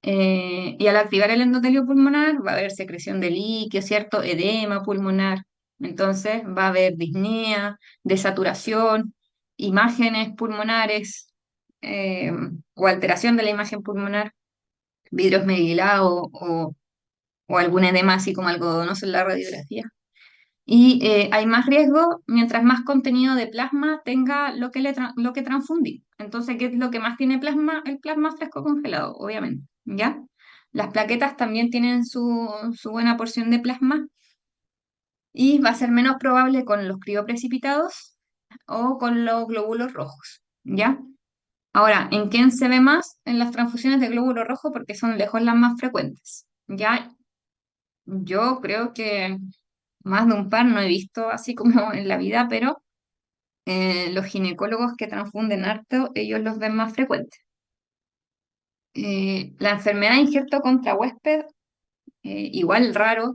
Y al activar el endotelio pulmonar va a haber secreción de líquido, ¿cierto? Edema pulmonar. Entonces va a haber disnea, desaturación, imágenes pulmonares eh, o alteración de la imagen pulmonar, vidrio esmerilado o algún edema así como algodonoso en la radiografía. Y hay más riesgo mientras más contenido de plasma tenga lo que transfundir. Entonces, ¿qué es lo que más tiene plasma? El plasma fresco congelado, obviamente, ¿ya? Las plaquetas también tienen su buena porción de plasma y va a ser menos probable con los crioprecipitados o con los glóbulos rojos, ¿ya? Ahora, ¿en quién se ve más? En las transfusiones de glóbulo rojo porque son lejos las más frecuentes, ¿ya? Yo creo que más de un par no he visto así como en la vida, pero los ginecólogos que transfunden harto, ellos los ven más frecuentes. La enfermedad de injerto contra huésped, igual raro,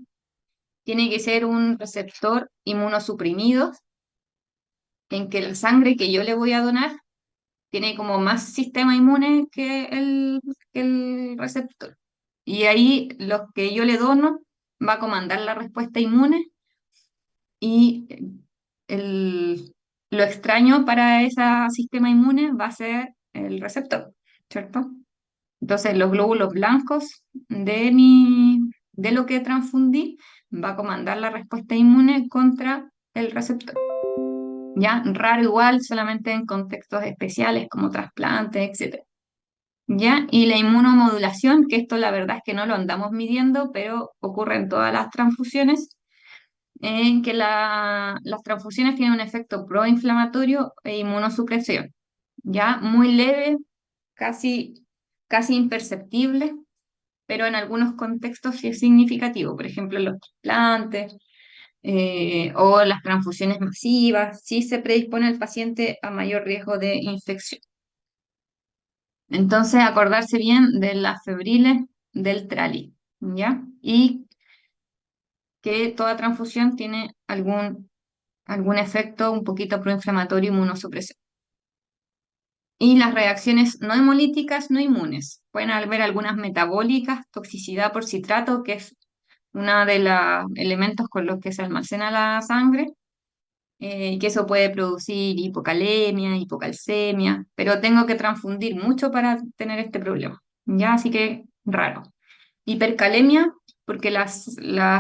tiene que ser un receptor inmunosuprimido en que la sangre que yo le voy a donar tiene como más sistema inmune que el receptor. Y ahí los que yo le dono va a comandar la respuesta inmune y lo extraño para ese sistema inmune va a ser el receptor, ¿cierto? Entonces los glóbulos blancos de lo que transfundí va a comandar la respuesta inmune contra el receptor. ¿Ya? Raro igual, solamente en contextos especiales como trasplantes, etcétera. ¿Ya? Y la inmunomodulación, que esto la verdad es que no lo andamos midiendo, pero ocurre en todas las transfusiones, en que las transfusiones tienen un efecto proinflamatorio e inmunosupresión, ¿ya? Muy leve, casi, casi imperceptible, pero en algunos contextos sí es significativo, por ejemplo, los trasplantes o las transfusiones masivas, sí se predispone al paciente a mayor riesgo de infección. Entonces, acordarse bien de las febriles del trali, ¿ya? Y que toda transfusión tiene algún efecto un poquito proinflamatorio inmunosupresor. Y las reacciones no hemolíticas no inmunes. Pueden haber algunas metabólicas, toxicidad por citrato, que es uno de los elementos con los que se almacena la sangre, que eso puede producir hipocalemia, hipocalcemia, pero tengo que transfundir mucho para tener este problema, ¿ya? Así que raro. Hipercalemia, porque las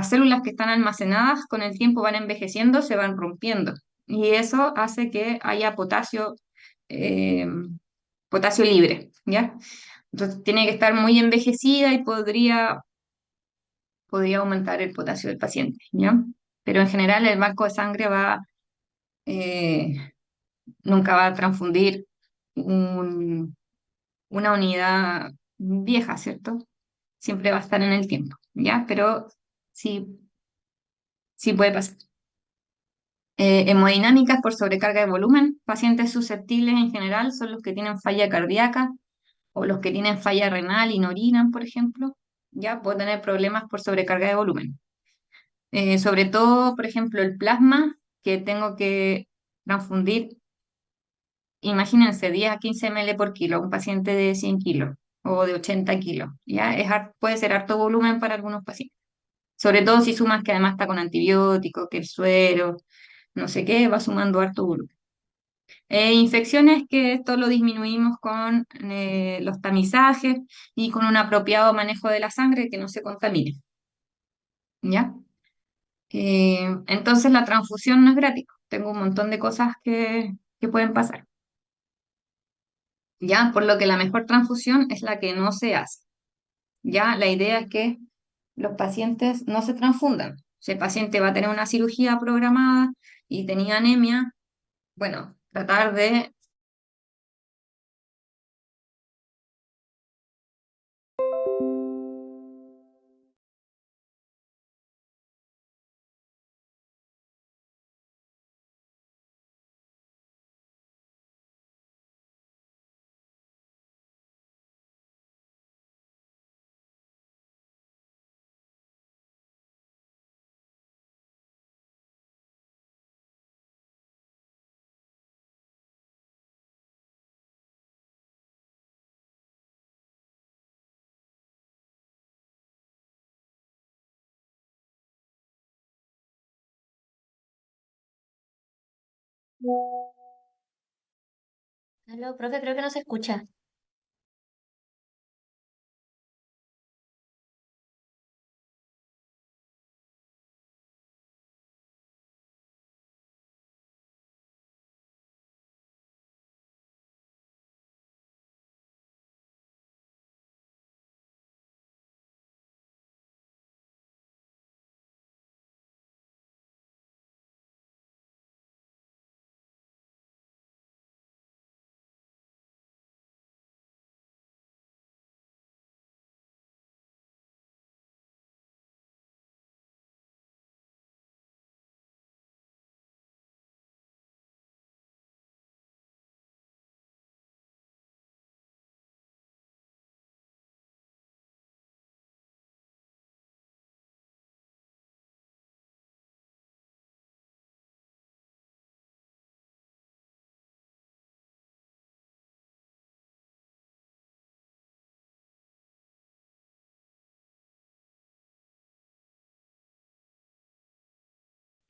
células que están almacenadas con el tiempo van envejeciendo, se van rompiendo, y eso hace que haya eh, potasio libre, ¿ya? Entonces tiene que estar muy envejecida y podría aumentar el potasio del paciente, ¿ya? Pero en general el banco de sangre eh, nunca va a transfundir un- una unidad vieja, ¿cierto? Siempre va a estar en el tiempo, ¿ya? Pero sí, sí puede pasar. Hemodinámicas por sobrecarga de volumen. Pacientes susceptibles en general son los que tienen falla cardíaca o los que tienen falla renal y no orinan, por ejemplo. Ya pueden tener problemas por sobrecarga de volumen. Sobre todo, por ejemplo, el plasma que tengo que transfundir, imagínense, 10 a 15 ml por kilo, un paciente de 100 kilos o de 80 kilos. ¿Ya? Puede ser harto volumen para algunos pacientes. Sobre todo si sumas que además está con antibióticos, que el suero, no sé qué, va sumando harto volumen. Infecciones que esto lo disminuimos con los tamizajes y con un apropiado manejo de la sangre que no se contamine. ¿Ya? Entonces la transfusión no es gratis. Tengo un montón de cosas que pueden pasar. ¿Ya? Por lo que la mejor transfusión es la que no se hace. ¿Ya? La idea es que los pacientes no se transfundan. Si el paciente va a tener una cirugía programada y tenía anemia, bueno, tratar de... Aló, profe, creo que no se escucha.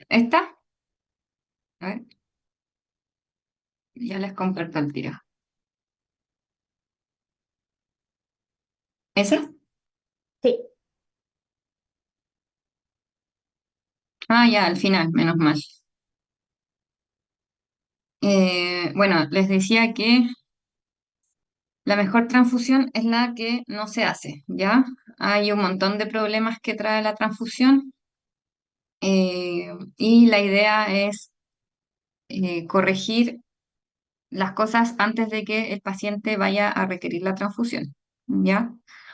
¿Esta? A ver, ya les comparto el tiro. ¿Esa? Sí. Ah, ya, al final, menos mal. Bueno, les decía que la mejor transfusión es la que no se hace, ¿ya? Hay un montón de problemas que trae la transfusión y la idea es corregir las cosas antes de que el paciente vaya a requerir la transfusión, ¿ya?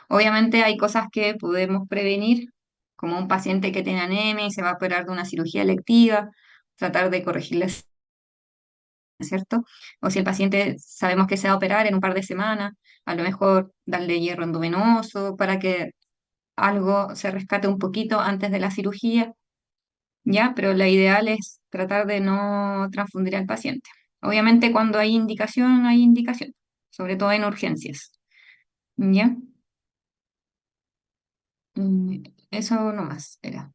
Obviamente hay cosas que podemos prevenir, como un paciente que tiene anemia y se va a operar de una cirugía electiva, tratar de corregirles, ¿cierto? O si el paciente sabemos que se va a operar en un par de semanas, a lo mejor darle hierro endovenoso para que algo se rescate un poquito antes de la cirugía, ¿ya? Pero la ideal es tratar de no transfundir al paciente. Obviamente cuando hay indicación, sobre todo en urgencias, ¿ya? Mm, Eso nomás era.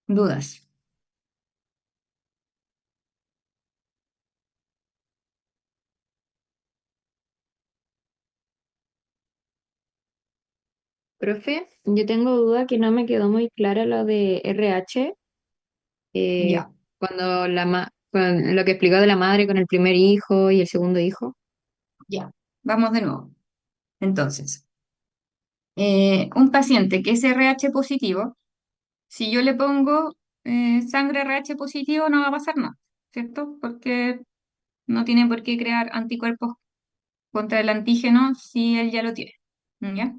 Dudas. Profe, yo tengo duda que no me quedó muy clara lo de RH, eh, Ya, cuando con lo que explicó de la madre con el primer hijo y el segundo hijo. ya. Vamos de nuevo. Entonces, un paciente que es RH positivo, si yo le pongo sangre RH positivo, no va a pasar nada, ¿cierto? Porque no tiene por qué crear anticuerpos contra el antígeno si él ya lo tiene, ¿ya?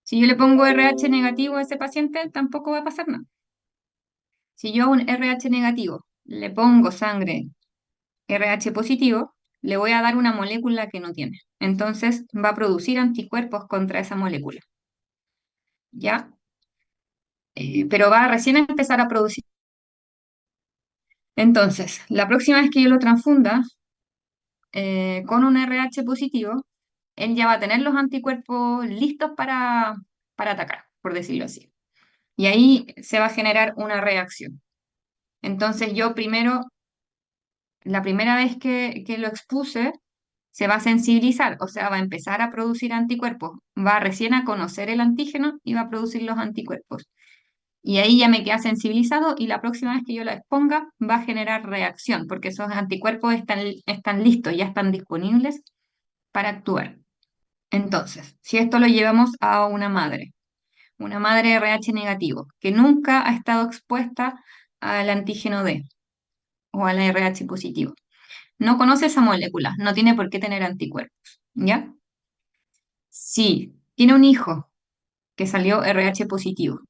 Si yo le pongo RH negativo a ese paciente, tampoco va a pasar nada. Si yo a un RH negativo le pongo sangre RH positivo, le voy a dar una molécula que no tiene. Entonces va a producir anticuerpos contra esa molécula, ¿ya? Pero va a recién empezar a producir. Entonces, la próxima vez que yo lo transfunda con un RH positivo, él ya va a tener los anticuerpos listos para atacar, por decirlo así. Y ahí se va a generar una reacción. Entonces yo primero, la primera vez que lo expuse, se va a sensibilizar, o sea, va a empezar a producir anticuerpos, va recién a conocer el antígeno y va a producir los anticuerpos. Y ahí ya me queda sensibilizado y la próxima vez que yo la exponga va a generar reacción, porque esos anticuerpos están listos, ya están disponibles para actuar. Entonces, si esto lo llevamos a una madre RH negativo, que nunca ha estado expuesta al antígeno D o al RH positivo, no conoce esa molécula, no tiene por qué tener anticuerpos, ¿ya? Si tiene un hijo que salió RH positivo,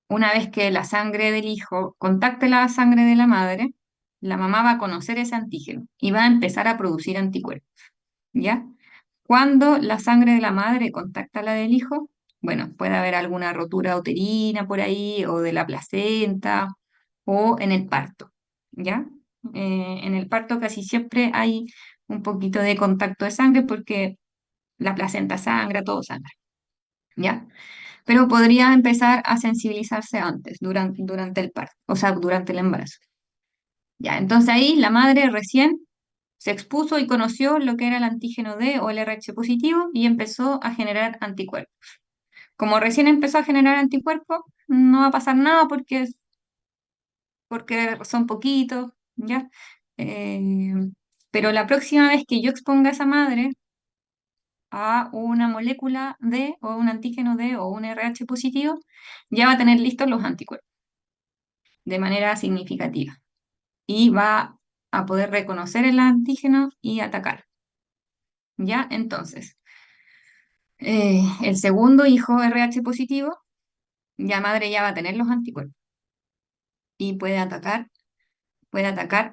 una vez que la sangre del hijo contacte la sangre de la mamá va a conocer ese antígeno y va a empezar a producir anticuerpos, ¿ya? Cuando la sangre de la madre contacta la del hijo, bueno, puede haber alguna rotura uterina por ahí, o de la placenta, o en el parto, ¿ya? En el parto casi siempre hay un poquito de contacto de sangre porque la placenta sangra, todo sangra, ¿ya? Pero podría empezar a sensibilizarse antes, durante el parto, o sea, durante el embarazo. Ya, entonces ahí la madre recién se expuso y conoció lo que era el antígeno D o el RH positivo y empezó a generar anticuerpos. Como recién empezó a generar anticuerpos, no va a pasar nada porque son poquitos, ¿ya? Eh, pero la próxima vez que yo exponga a esa madre a una molécula D o un antígeno D o un RH positivo, ya va a tener listos los anticuerpos de manera significativa y va a poder reconocer el antígeno y atacar. ¿Ya? Entonces, el segundo hijo RH positivo, ya madre ya va a tener los anticuerpos y puede atacar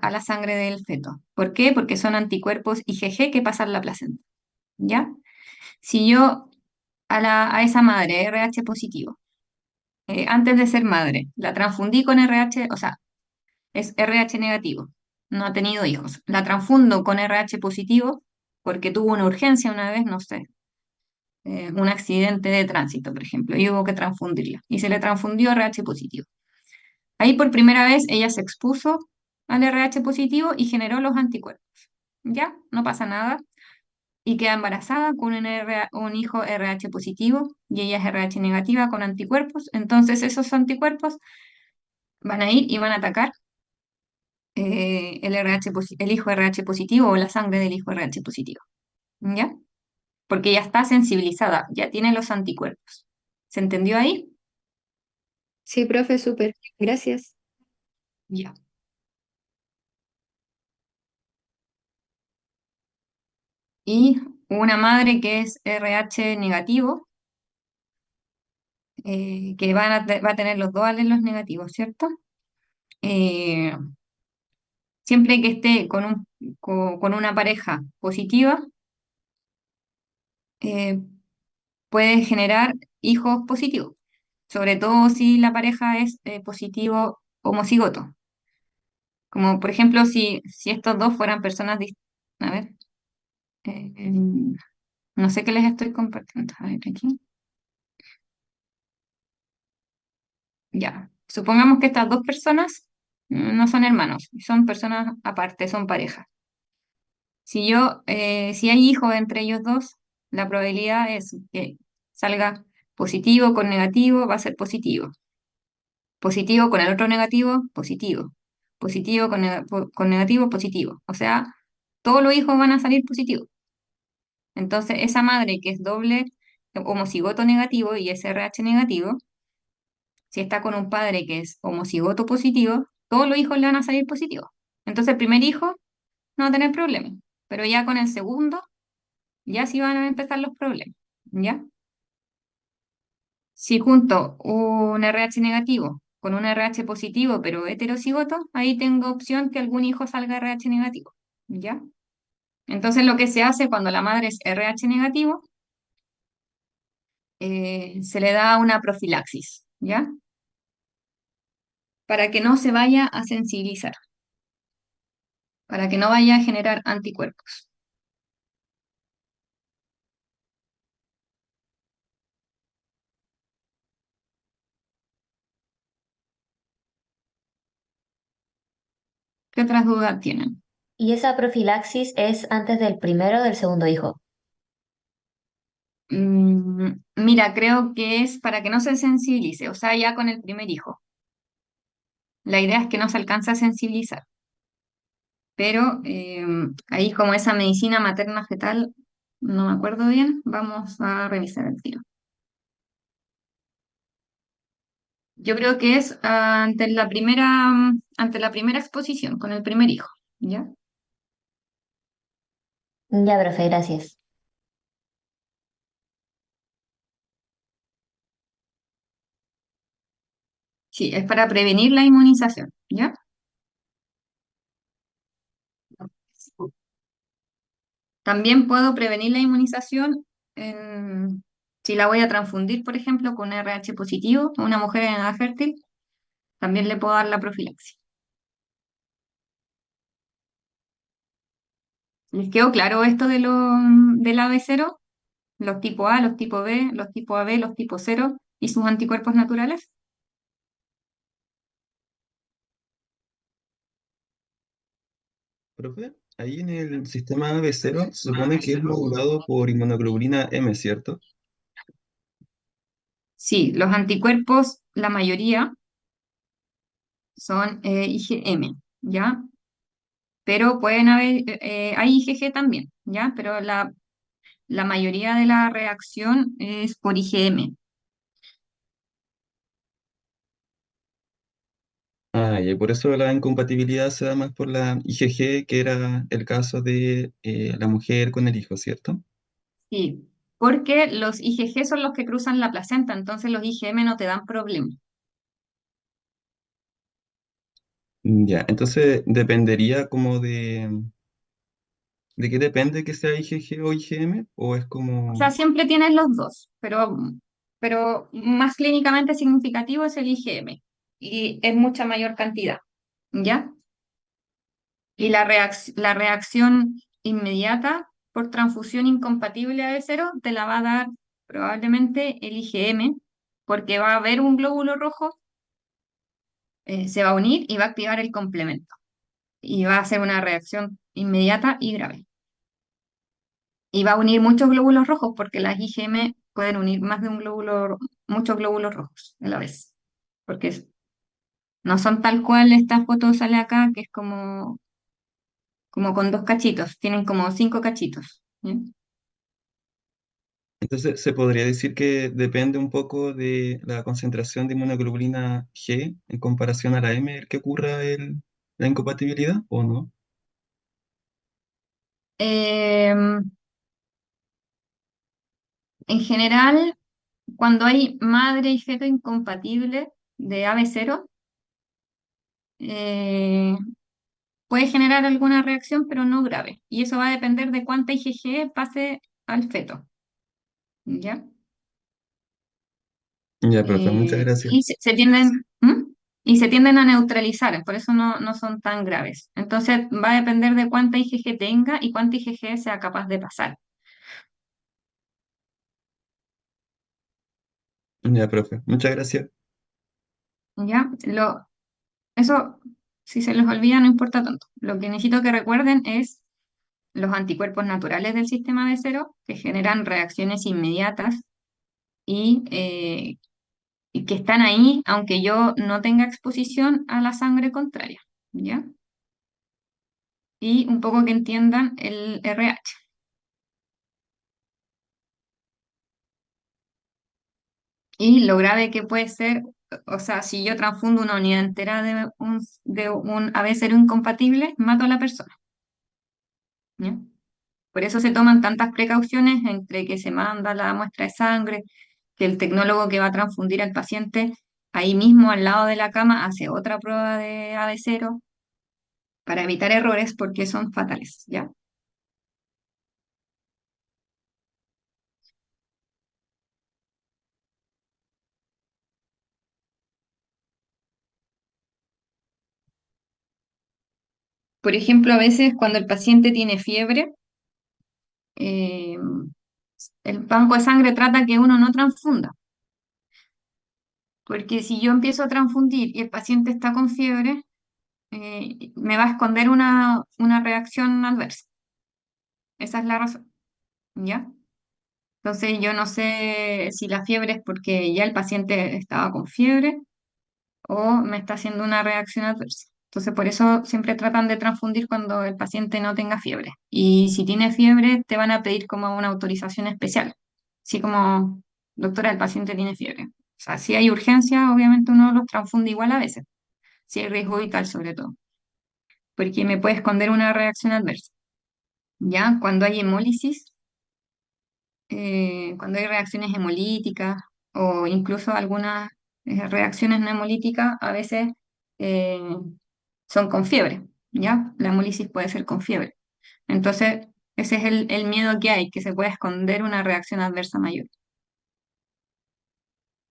a la sangre del feto. ¿Por qué? Porque son anticuerpos IgG que pasan la placenta. ¿Ya? Si yo a esa madre RH positivo, antes de ser madre, la transfundí con RH, o sea, es RH negativo, no ha tenido hijos, la transfundo con RH positivo porque tuvo una urgencia una vez, no sé, un accidente de tránsito, por ejemplo, y hubo que transfundirla, y se le transfundió RH positivo. Ahí por primera vez ella se expuso al RH positivo y generó los anticuerpos. ¿Ya? No pasa nada. Y queda embarazada con un hijo RH positivo y ella es RH negativa con anticuerpos. Entonces esos anticuerpos van a ir y van a atacar el hijo RH positivo o la sangre del hijo RH positivo. ¿Ya? Porque ya está sensibilizada, ya tiene los anticuerpos. ¿Se entendió ahí? Sí, profe, súper. Gracias. Ya. Y una madre que es RH negativo, que va a tener los dos alelos negativos, ¿cierto? Eh, siempre que esté con una pareja positiva, eh, puede generar hijos positivos, sobre todo si la pareja es positivo homocigoto. Como por ejemplo, si estos dos fueran personas distintas. A ver, no sé qué les estoy compartiendo. A ver, aquí. Ya. Supongamos que estas dos personas no son hermanos, son personas aparte, son pareja. Si hay hijos entre ellos dos, la probabilidad es que salga positivo con negativo, va a ser positivo. Positivo con el otro negativo, positivo. Positivo con negativo, positivo. O sea, todos los hijos van a salir positivos. Entonces, esa madre que es doble homocigoto negativo y SRH negativo, si está con un padre que es homocigoto positivo, todos los hijos le van a salir positivos. Entonces, el primer hijo no va a tener problemas, pero ya con el segundo, ya sí van a empezar los problemas, ¿ya? Si junto un RH negativo con un RH positivo, pero heterocigoto, ahí tengo opción que algún hijo salga RH negativo, ¿ya? Entonces, lo que se hace cuando la madre es RH negativo, se le da una profilaxis, ¿ya? Para que no se vaya a sensibilizar, para que no vaya a generar anticuerpos. ¿Qué otras dudas tienen? ¿Y esa profilaxis es antes del primero o del segundo hijo? Mira, creo que es para que no se sensibilice, o sea, ya con el primer hijo. La idea es que no se alcance a sensibilizar, pero ahí como esa medicina materna fetal, no me acuerdo bien, vamos a revisar el tiro. Yo creo que es ante la primera exposición con el primer hijo, ¿ya? Ya, profe, gracias. Sí, es para prevenir la inmunización, ¿ya? También puedo prevenir la inmunización si la voy a transfundir, por ejemplo, con RH positivo, a una mujer en edad fértil, también le puedo dar la profilaxis. ¿Les quedó claro esto del AB0? Los tipo A, los tipo B, los tipo AB, los tipo 0 y sus anticuerpos naturales. Profe, ahí en el sistema AB0 se supone que es modulado por inmunoglobulina M, ¿cierto? Sí, los anticuerpos, la mayoría son IgM, ¿ya? Pero pueden haber, hay IgG también, ¿ya? Pero la mayoría de la reacción es por IgM. Ah, y por eso la incompatibilidad se da más por la IgG, que era el caso de la mujer con el hijo, ¿cierto? Sí, porque los IgG son los que cruzan la placenta, entonces los IgM no te dan problema. Ya, entonces dependería como ¿de qué depende que sea IgG o IgM? ¿O es O sea, como... siempre tienes los dos, pero más clínicamente significativo es el IgM y es mucha mayor cantidad, ¿ya? Y la reacción inmediata por transfusión incompatible a cero te la va a dar probablemente el IgM, porque va a haber un glóbulo rojo se va a unir y va a activar el complemento. Y va a hacer una reacción inmediata y grave. Y va a unir muchos glóbulos rojos porque las IgM pueden unir más de un glóbulo, muchos glóbulos rojos a la vez. Porque no son tal cual esta foto sale acá, que es como con dos cachitos, tienen como cinco cachitos. ¿Sí? Entonces, se podría decir que depende un poco de la concentración de inmunoglobulina G en comparación a la M el que ocurra la incompatibilidad, ¿o no? Em, en general, cuando hay madre y feto incompatible de AB0, eh, puede generar alguna reacción, pero no grave. Y eso va a depender de cuánta IgG pase al feto. ¿Ya? Ya, profe, muchas gracias. Y se tienden, ¿Mm? Y se tienden a neutralizar, por eso no son tan graves. Entonces va a depender de cuánta IgG tenga y cuánta IgG sea capaz de pasar. Ya, profe, muchas gracias. ¿Ya? Eso, si se les olvida, no importa tanto. Lo que necesito que recuerden es los anticuerpos naturales del sistema B0 que generan reacciones inmediatas y que están ahí aunque yo no tenga exposición a la sangre contraria. ¿Ya? Y un poco que entiendan el RH. Y lo grave que puede ser, o sea, si yo transfundo una unidad entera de un AB0 incompatible, mato a la persona. ¿Ya? Por eso se toman tantas precauciones entre que se manda la muestra de sangre, que el tecnólogo que va a transfundir al paciente ahí mismo al lado de la cama hace otra prueba de AB0 para evitar errores porque son fatales, ¿ya? Por ejemplo, a veces cuando el paciente tiene fiebre, eh, el banco de sangre trata que uno no transfunda, porque si yo empiezo a transfundir y el paciente está con fiebre, me va a esconder una reacción adversa. Esa es la razón, ¿ya? Entonces yo no sé si la fiebre es porque ya el paciente estaba con fiebre o me está haciendo una reacción adversa. Entonces por eso siempre tratan de transfundir cuando el paciente no tenga fiebre. Y si tiene fiebre, te van a pedir como una autorización especial. Así como, doctora, el paciente tiene fiebre. O sea, si hay urgencia, obviamente uno los transfunde igual a veces, si hay riesgo vital sobre todo, porque me puede esconder una reacción adversa. ¿Ya? Cuando hay hemólisis, cuando hay reacciones hemolíticas o incluso algunas reacciones no hemolíticas, a veces eh, son con fiebre, ¿ya? La hemólisis puede ser con fiebre. Entonces, ese es el miedo que hay, que se puede esconder una reacción adversa mayor.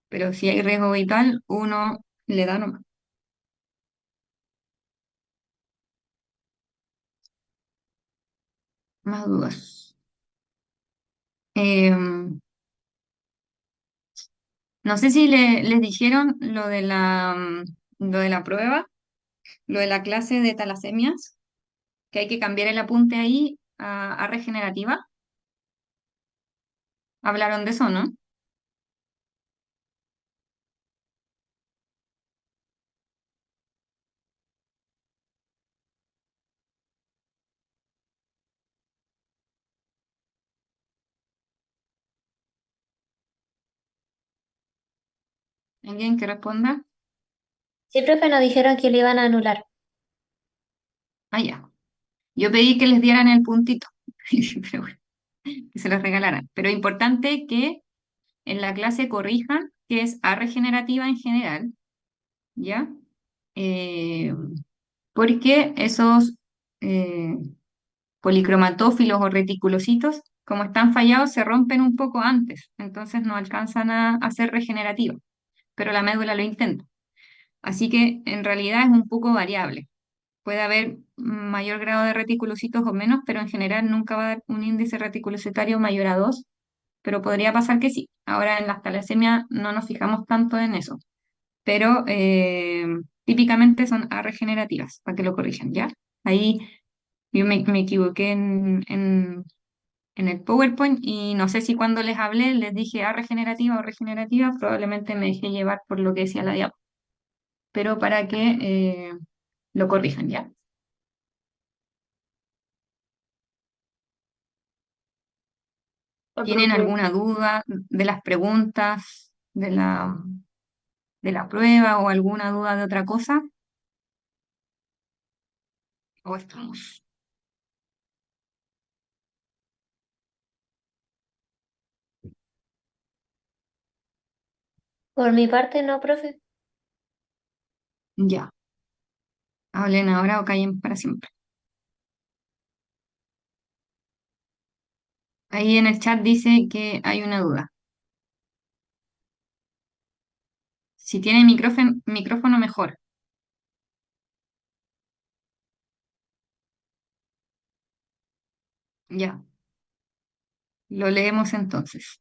Pero si hay riesgo vital, uno le da nomás. Más dudas. Em, no sé si les dijeron lo de la prueba, lo de la clase de talasemias, que hay que cambiar el apunte ahí a regenerativa. Hablaron de eso, ¿no? ¿Alguien que responda? Sí, profe, nos dijeron que lo iban a anular. Ah, ya. Yo pedí que les dieran el puntito, pero bueno, que se los regalaran. Pero importante que en la clase corrijan que es A regenerativa en general, ¿ya? Eh, porque esos eh, policromatófilos o reticulocitos, como están fallados, se rompen un poco antes, entonces no alcanzan a ser regenerativos, pero la médula lo intenta. Así que en realidad es un poco variable. Puede haber mayor grado de reticulocitos o menos, pero en general nunca va a dar un índice reticulocitario mayor a 2, pero podría pasar que sí. Ahora en las talasemias no nos fijamos tanto en eso. pero típicamente son A regenerativas, para que lo corrijan, ¿ya? Ahí yo me equivoqué en el PowerPoint y no sé si cuando les hablé les dije A regenerativa o regenerativa, probablemente me dejé llevar por lo que decía la diapositiva, pero para que lo corrijan, ¿ya? Ah, ¿Tienen profe. alguna duda de las preguntas de la prueba o alguna duda de otra cosa? ¿O estamos? Por mi parte, no, profe. Ya. Hablen ahora o callen para siempre. Ahí en el chat dice que hay una duda. Si tiene micrófono mejor. Ya. Lo leemos entonces.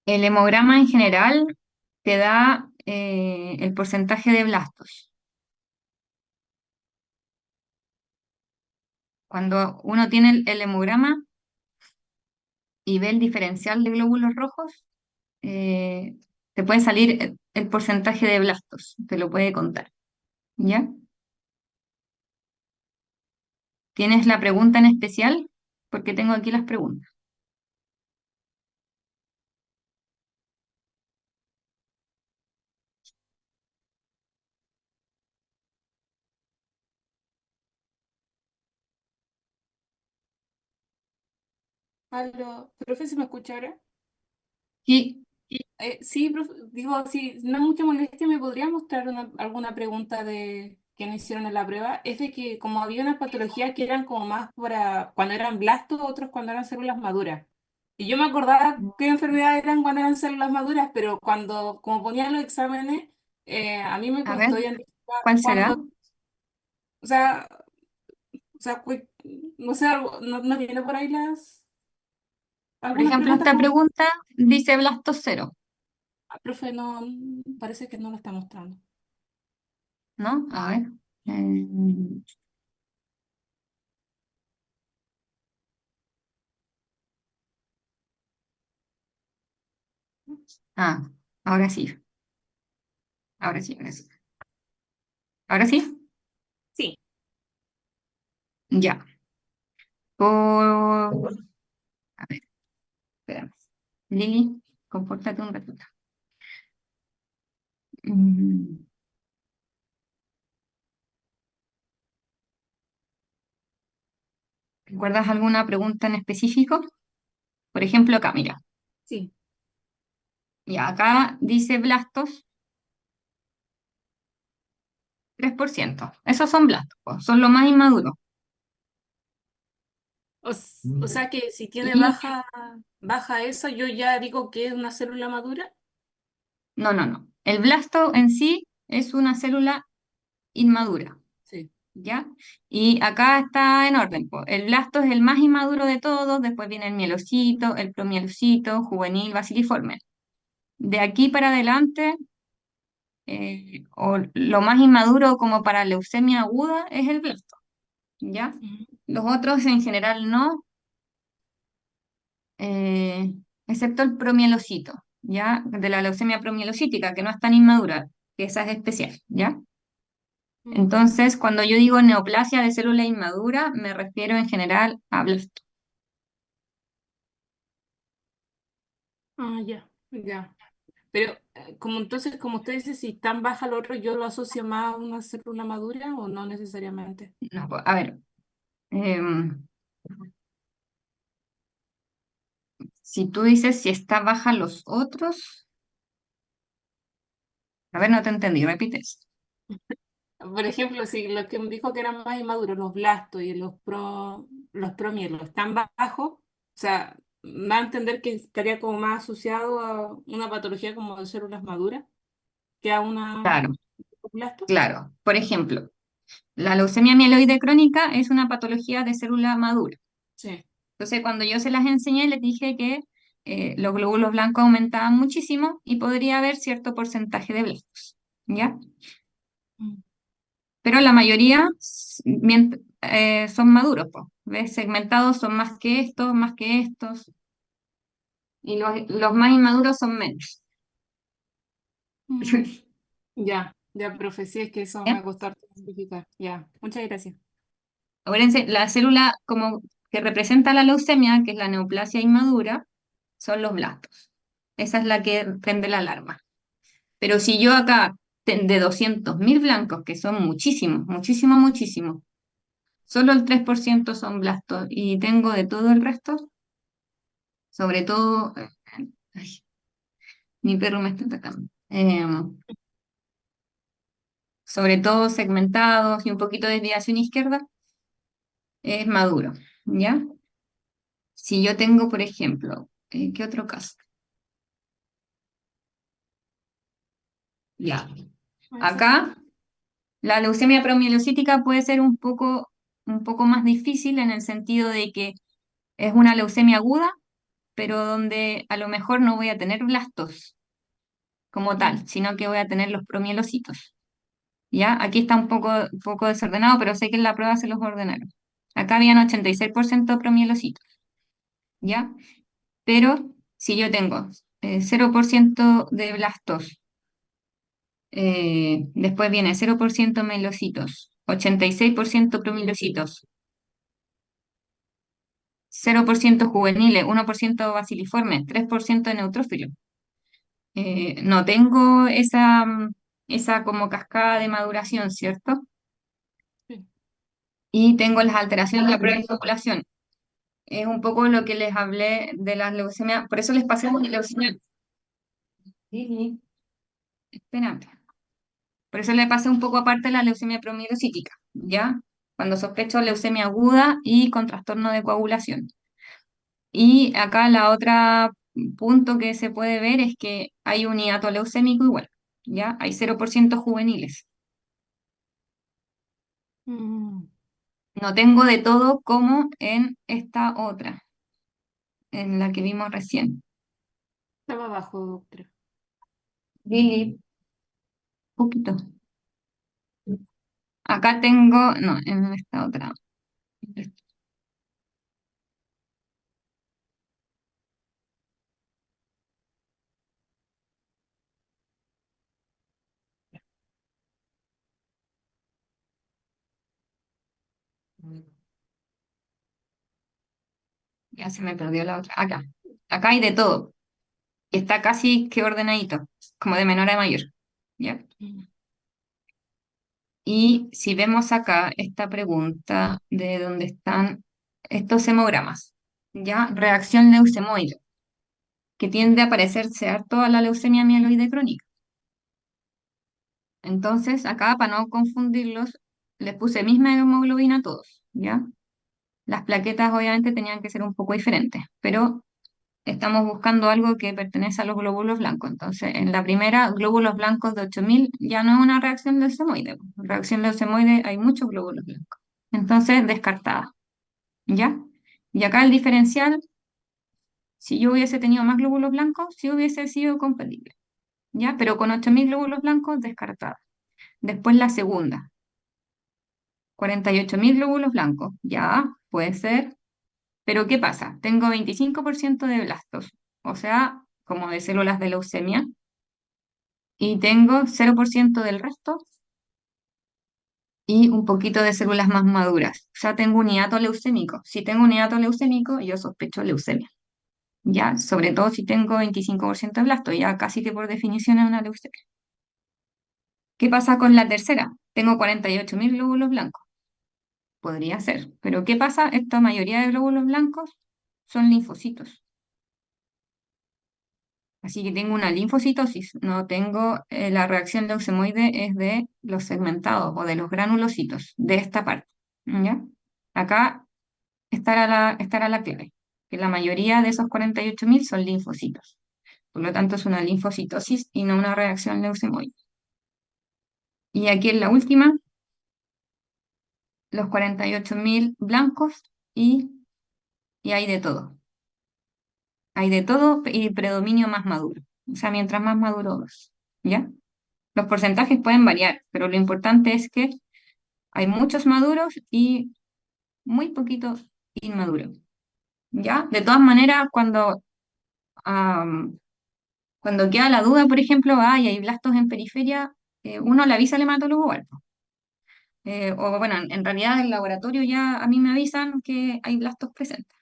El hemograma en general te da el porcentaje de blastos. Cuando uno tiene el hemograma y ve el diferencial de glóbulos rojos, eh, te puede salir el porcentaje de blastos, te lo puede contar. ¿Ya? ¿Tienes la pregunta en especial? Porque tengo aquí las preguntas. Aló, profe, ¿se me escucha ahora? Sí, Sí, profe, digo, si no es mucha molestia, ¿me podría mostrar alguna pregunta de que no hicieron en la prueba? Es de que como había unas patologías que eran como más para cuando eran blastos, otros cuando eran células maduras. Y yo me acordaba qué enfermedades eran cuando eran células maduras, pero cuando, como ponían los exámenes, a mí me a ver, costó identificar ¿cuál será? cuando, o sea, no sé, no tiene por ahí Por algunas ejemplo, preguntas esta como, pregunta dice blastos cero, profe, no, parece que no lo está mostrando. ¿no? A ver. Eh, ah, ahora sí, ahora sí, ahora sí. ¿Ahora sí? Sí. Ya. Por... A ver, espérame. Lili, compórtate un ratito. Mm, ¿Recuerdas alguna pregunta en específico? Por ejemplo, acá, mira. Sí. Ya, acá dice blastos 3%. Esos son blastos, pues, son los más inmaduros. O sea que si tiene Y baja eso, yo ya digo que es una célula madura. no, no, no. El blasto en sí es una célula inmadura, Sí. ¿ya? Y acá está en orden, po. El blasto es el más inmaduro de todos, después viene el mielocito, el promielocito, juvenil, basiliforme. De aquí para adelante, o lo más inmaduro como para leucemia aguda es el blasto, ¿ya? Ujú. Los otros en general no, eh, excepto el promielocito, ¿ya? De la leucemia promielocítica, que no es tan inmadura, que esa es especial, ¿ya? Mm. Entonces, cuando yo digo neoplasia de célula inmadura, me refiero en general a blasto. Ah, ya, ya. Pero como entonces, como usted dice, si tan baja lo otro, yo lo asocio más a una célula madura o no necesariamente. No, pues, a ver, em, si tú dices si está baja los otros, a ver, no te entendí, repites. Por ejemplo, si lo que me dijo que eran más inmaduros, los blastos y los promielos, están bajos, o sea, da a entender que estaría como más asociado a una patología como de células maduras que a una Claro, blasto. claro. Por ejemplo, la leucemia mieloide crónica es una patología de célula madura. Sí. Entonces, cuando yo se las enseñé, les dije que los glóbulos blancos aumentaban muchísimo y podría haber cierto porcentaje de blastos, ¿ya? Mm. Pero la mayoría son maduros, po. ¿Ves? Segmentados son más que estos, y los más inmaduros son menos. Mm. Ya, profe, sí, es que eso me va ¿Ya? a costar identificar. Ya, muchas gracias. Acuérdense, la célula como que representa la leucemia, que es la neoplasia inmadura, son los blastos. Esa es la que prende la alarma. Pero si yo acá, de 200.000 blancos, que son muchísimos, muchísimo, muchísimo, solo el 3% son blastos y tengo de todo el resto, sobre todo, ay, mi perro me está atacando. Sobre todo segmentados y un poquito de desviación izquierda, es maduro, ¿ya? Si yo tengo, por ejemplo, ¿qué otro caso? Ya. A ver si está. Acá, la leucemia promielocítica puede ser un poco más difícil en el sentido de que es una leucemia aguda, pero donde a lo mejor no voy a tener blastos como Mm. tal, sino que voy a tener los promielocitos. ¿Ya? Aquí está un poco desordenado, pero sé que en la prueba se los ordenaron. Acá habían 86% promielocitos, ¿ya? Pero si yo tengo 0% de blastos, después viene 0% melocitos, 86% promielocitos, 0% juveniles, 1% baciliformes, 3% de neutrófilos. No tengo esa como cascada de maduración, ¿cierto? Sí. Y tengo las alteraciones de la prueba de populación. Es un poco lo que les hablé de las leucemias, por eso les pasé la leucemia. Sí, espérame. Por eso le pasé un poco aparte la leucemia promielocítica, ¿ya? Cuando sospecho leucemia aguda y con trastorno de coagulación. Y acá la otra punto que se puede ver es que hay un hiato leucémico igual, ¿ya? Hay 0% juveniles. Mm. No tengo de todo como en esta otra, en la que vimos recién. Estaba abajo, doctora. Lili, poquito. Acá tengo, no, en esta otra. Ya se me perdió la otra. Acá. Acá hay de todo. Y está casi que ordenadito, como de menor a mayor. ¿Ya? Mm. Y si vemos acá esta pregunta de dónde están estos hemogramas, ¿ya? Reacción leucemoide, que tiende a parecerse harto a la leucemia mieloide crónica. Entonces, acá, para no confundirlos, les puse misma hemoglobina a todos, ¿ya? Las plaquetas obviamente tenían que ser un poco diferentes, pero estamos buscando algo que pertenece a los glóbulos blancos. Entonces, en la primera, glóbulos blancos de 8.000 ya no es una reacción leucemoide. Reacción leucemoide hay muchos glóbulos blancos. Entonces, descartada, ¿ya? Y acá el diferencial, si yo hubiese tenido más glóbulos blancos, sí hubiese sido compatible, ¿ya? Pero con 8.000 glóbulos blancos, descartada. Después la segunda, 48.000 glóbulos blancos, ya, puede ser. Pero ¿qué pasa? Tengo 25% de blastos, o sea, como de células de leucemia, y tengo 0% del resto y un poquito de células más maduras. O sea, tengo un hiato leucémico. Si tengo un hiato leucémico, yo sospecho leucemia. Ya, sobre todo si tengo 25% de blasto, ya casi que por definición es una leucemia. ¿Qué pasa con la tercera? Tengo 48.000 glóbulos blancos. Podría ser. Pero ¿qué pasa? Esta mayoría de glóbulos blancos son linfocitos. Así que tengo una linfocitosis, no tengo la reacción leucemoide es de los segmentados o de los granulocitos, de esta parte. ¿Ya? Acá estará la clave, que la mayoría de esos 48.000 son linfocitos. Por lo tanto, es una linfocitosis y no una reacción leucemoide. Y aquí en la última, los 48.000 blancos y hay de todo. Hay de todo y predominio más maduro. O sea, mientras más maduro más, ¿ya? Los porcentajes pueden variar, pero lo importante es que hay muchos maduros y muy poquitos inmaduros, ¿ya? De todas maneras, cuando queda la duda, por ejemplo, hay blastos en periferia, uno le avisa al hematólogo igual, po. O bueno, en realidad en el laboratorio ya a mí me avisan que hay blastos presentes.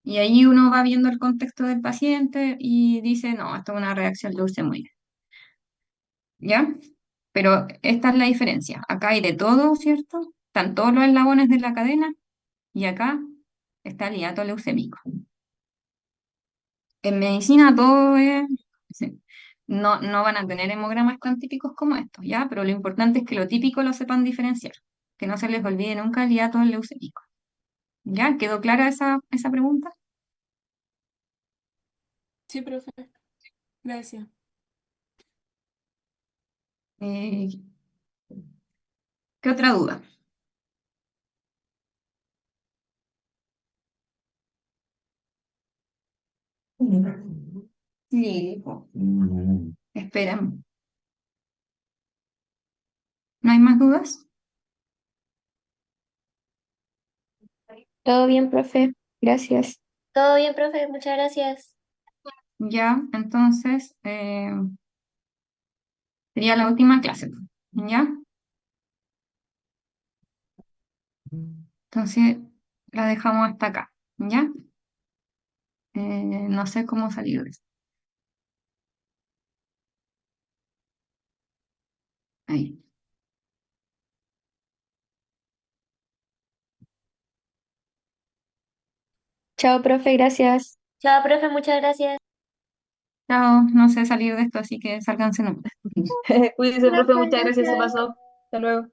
Y ahí uno va viendo el contexto del paciente y dice, no, esto es una reacción leucemia, ¿ya? Pero esta es la diferencia. Acá hay de todo, ¿cierto? Están todos los eslabones de la cadena y acá está el hiato leucémico. En medicina todo es... sí. No van a tener hemogramas tan típicos como estos, ¿ya? Pero lo importante es que lo típico lo sepan diferenciar, que no se les olvide nunca el hiato leucémico. ¿Ya? ¿Quedó clara esa pregunta? Sí, profe. Gracias. Eh, ¿Qué otra duda? Sí, esperan. ¿No hay más dudas? Todo bien, profe. Gracias. Todo bien, profe, muchas gracias. Ya, entonces sería la última clase, ¿ya? Entonces la dejamos hasta acá, ¿ya? No sé cómo salir de esto. Ahí. Chao, profe. Gracias. Chao, profe, muchas gracias. Chao, no sé salir de esto, así que sálganse nomás. Cuídese, profe. Muchas gracias. Se Gracias. pasó. Hasta luego.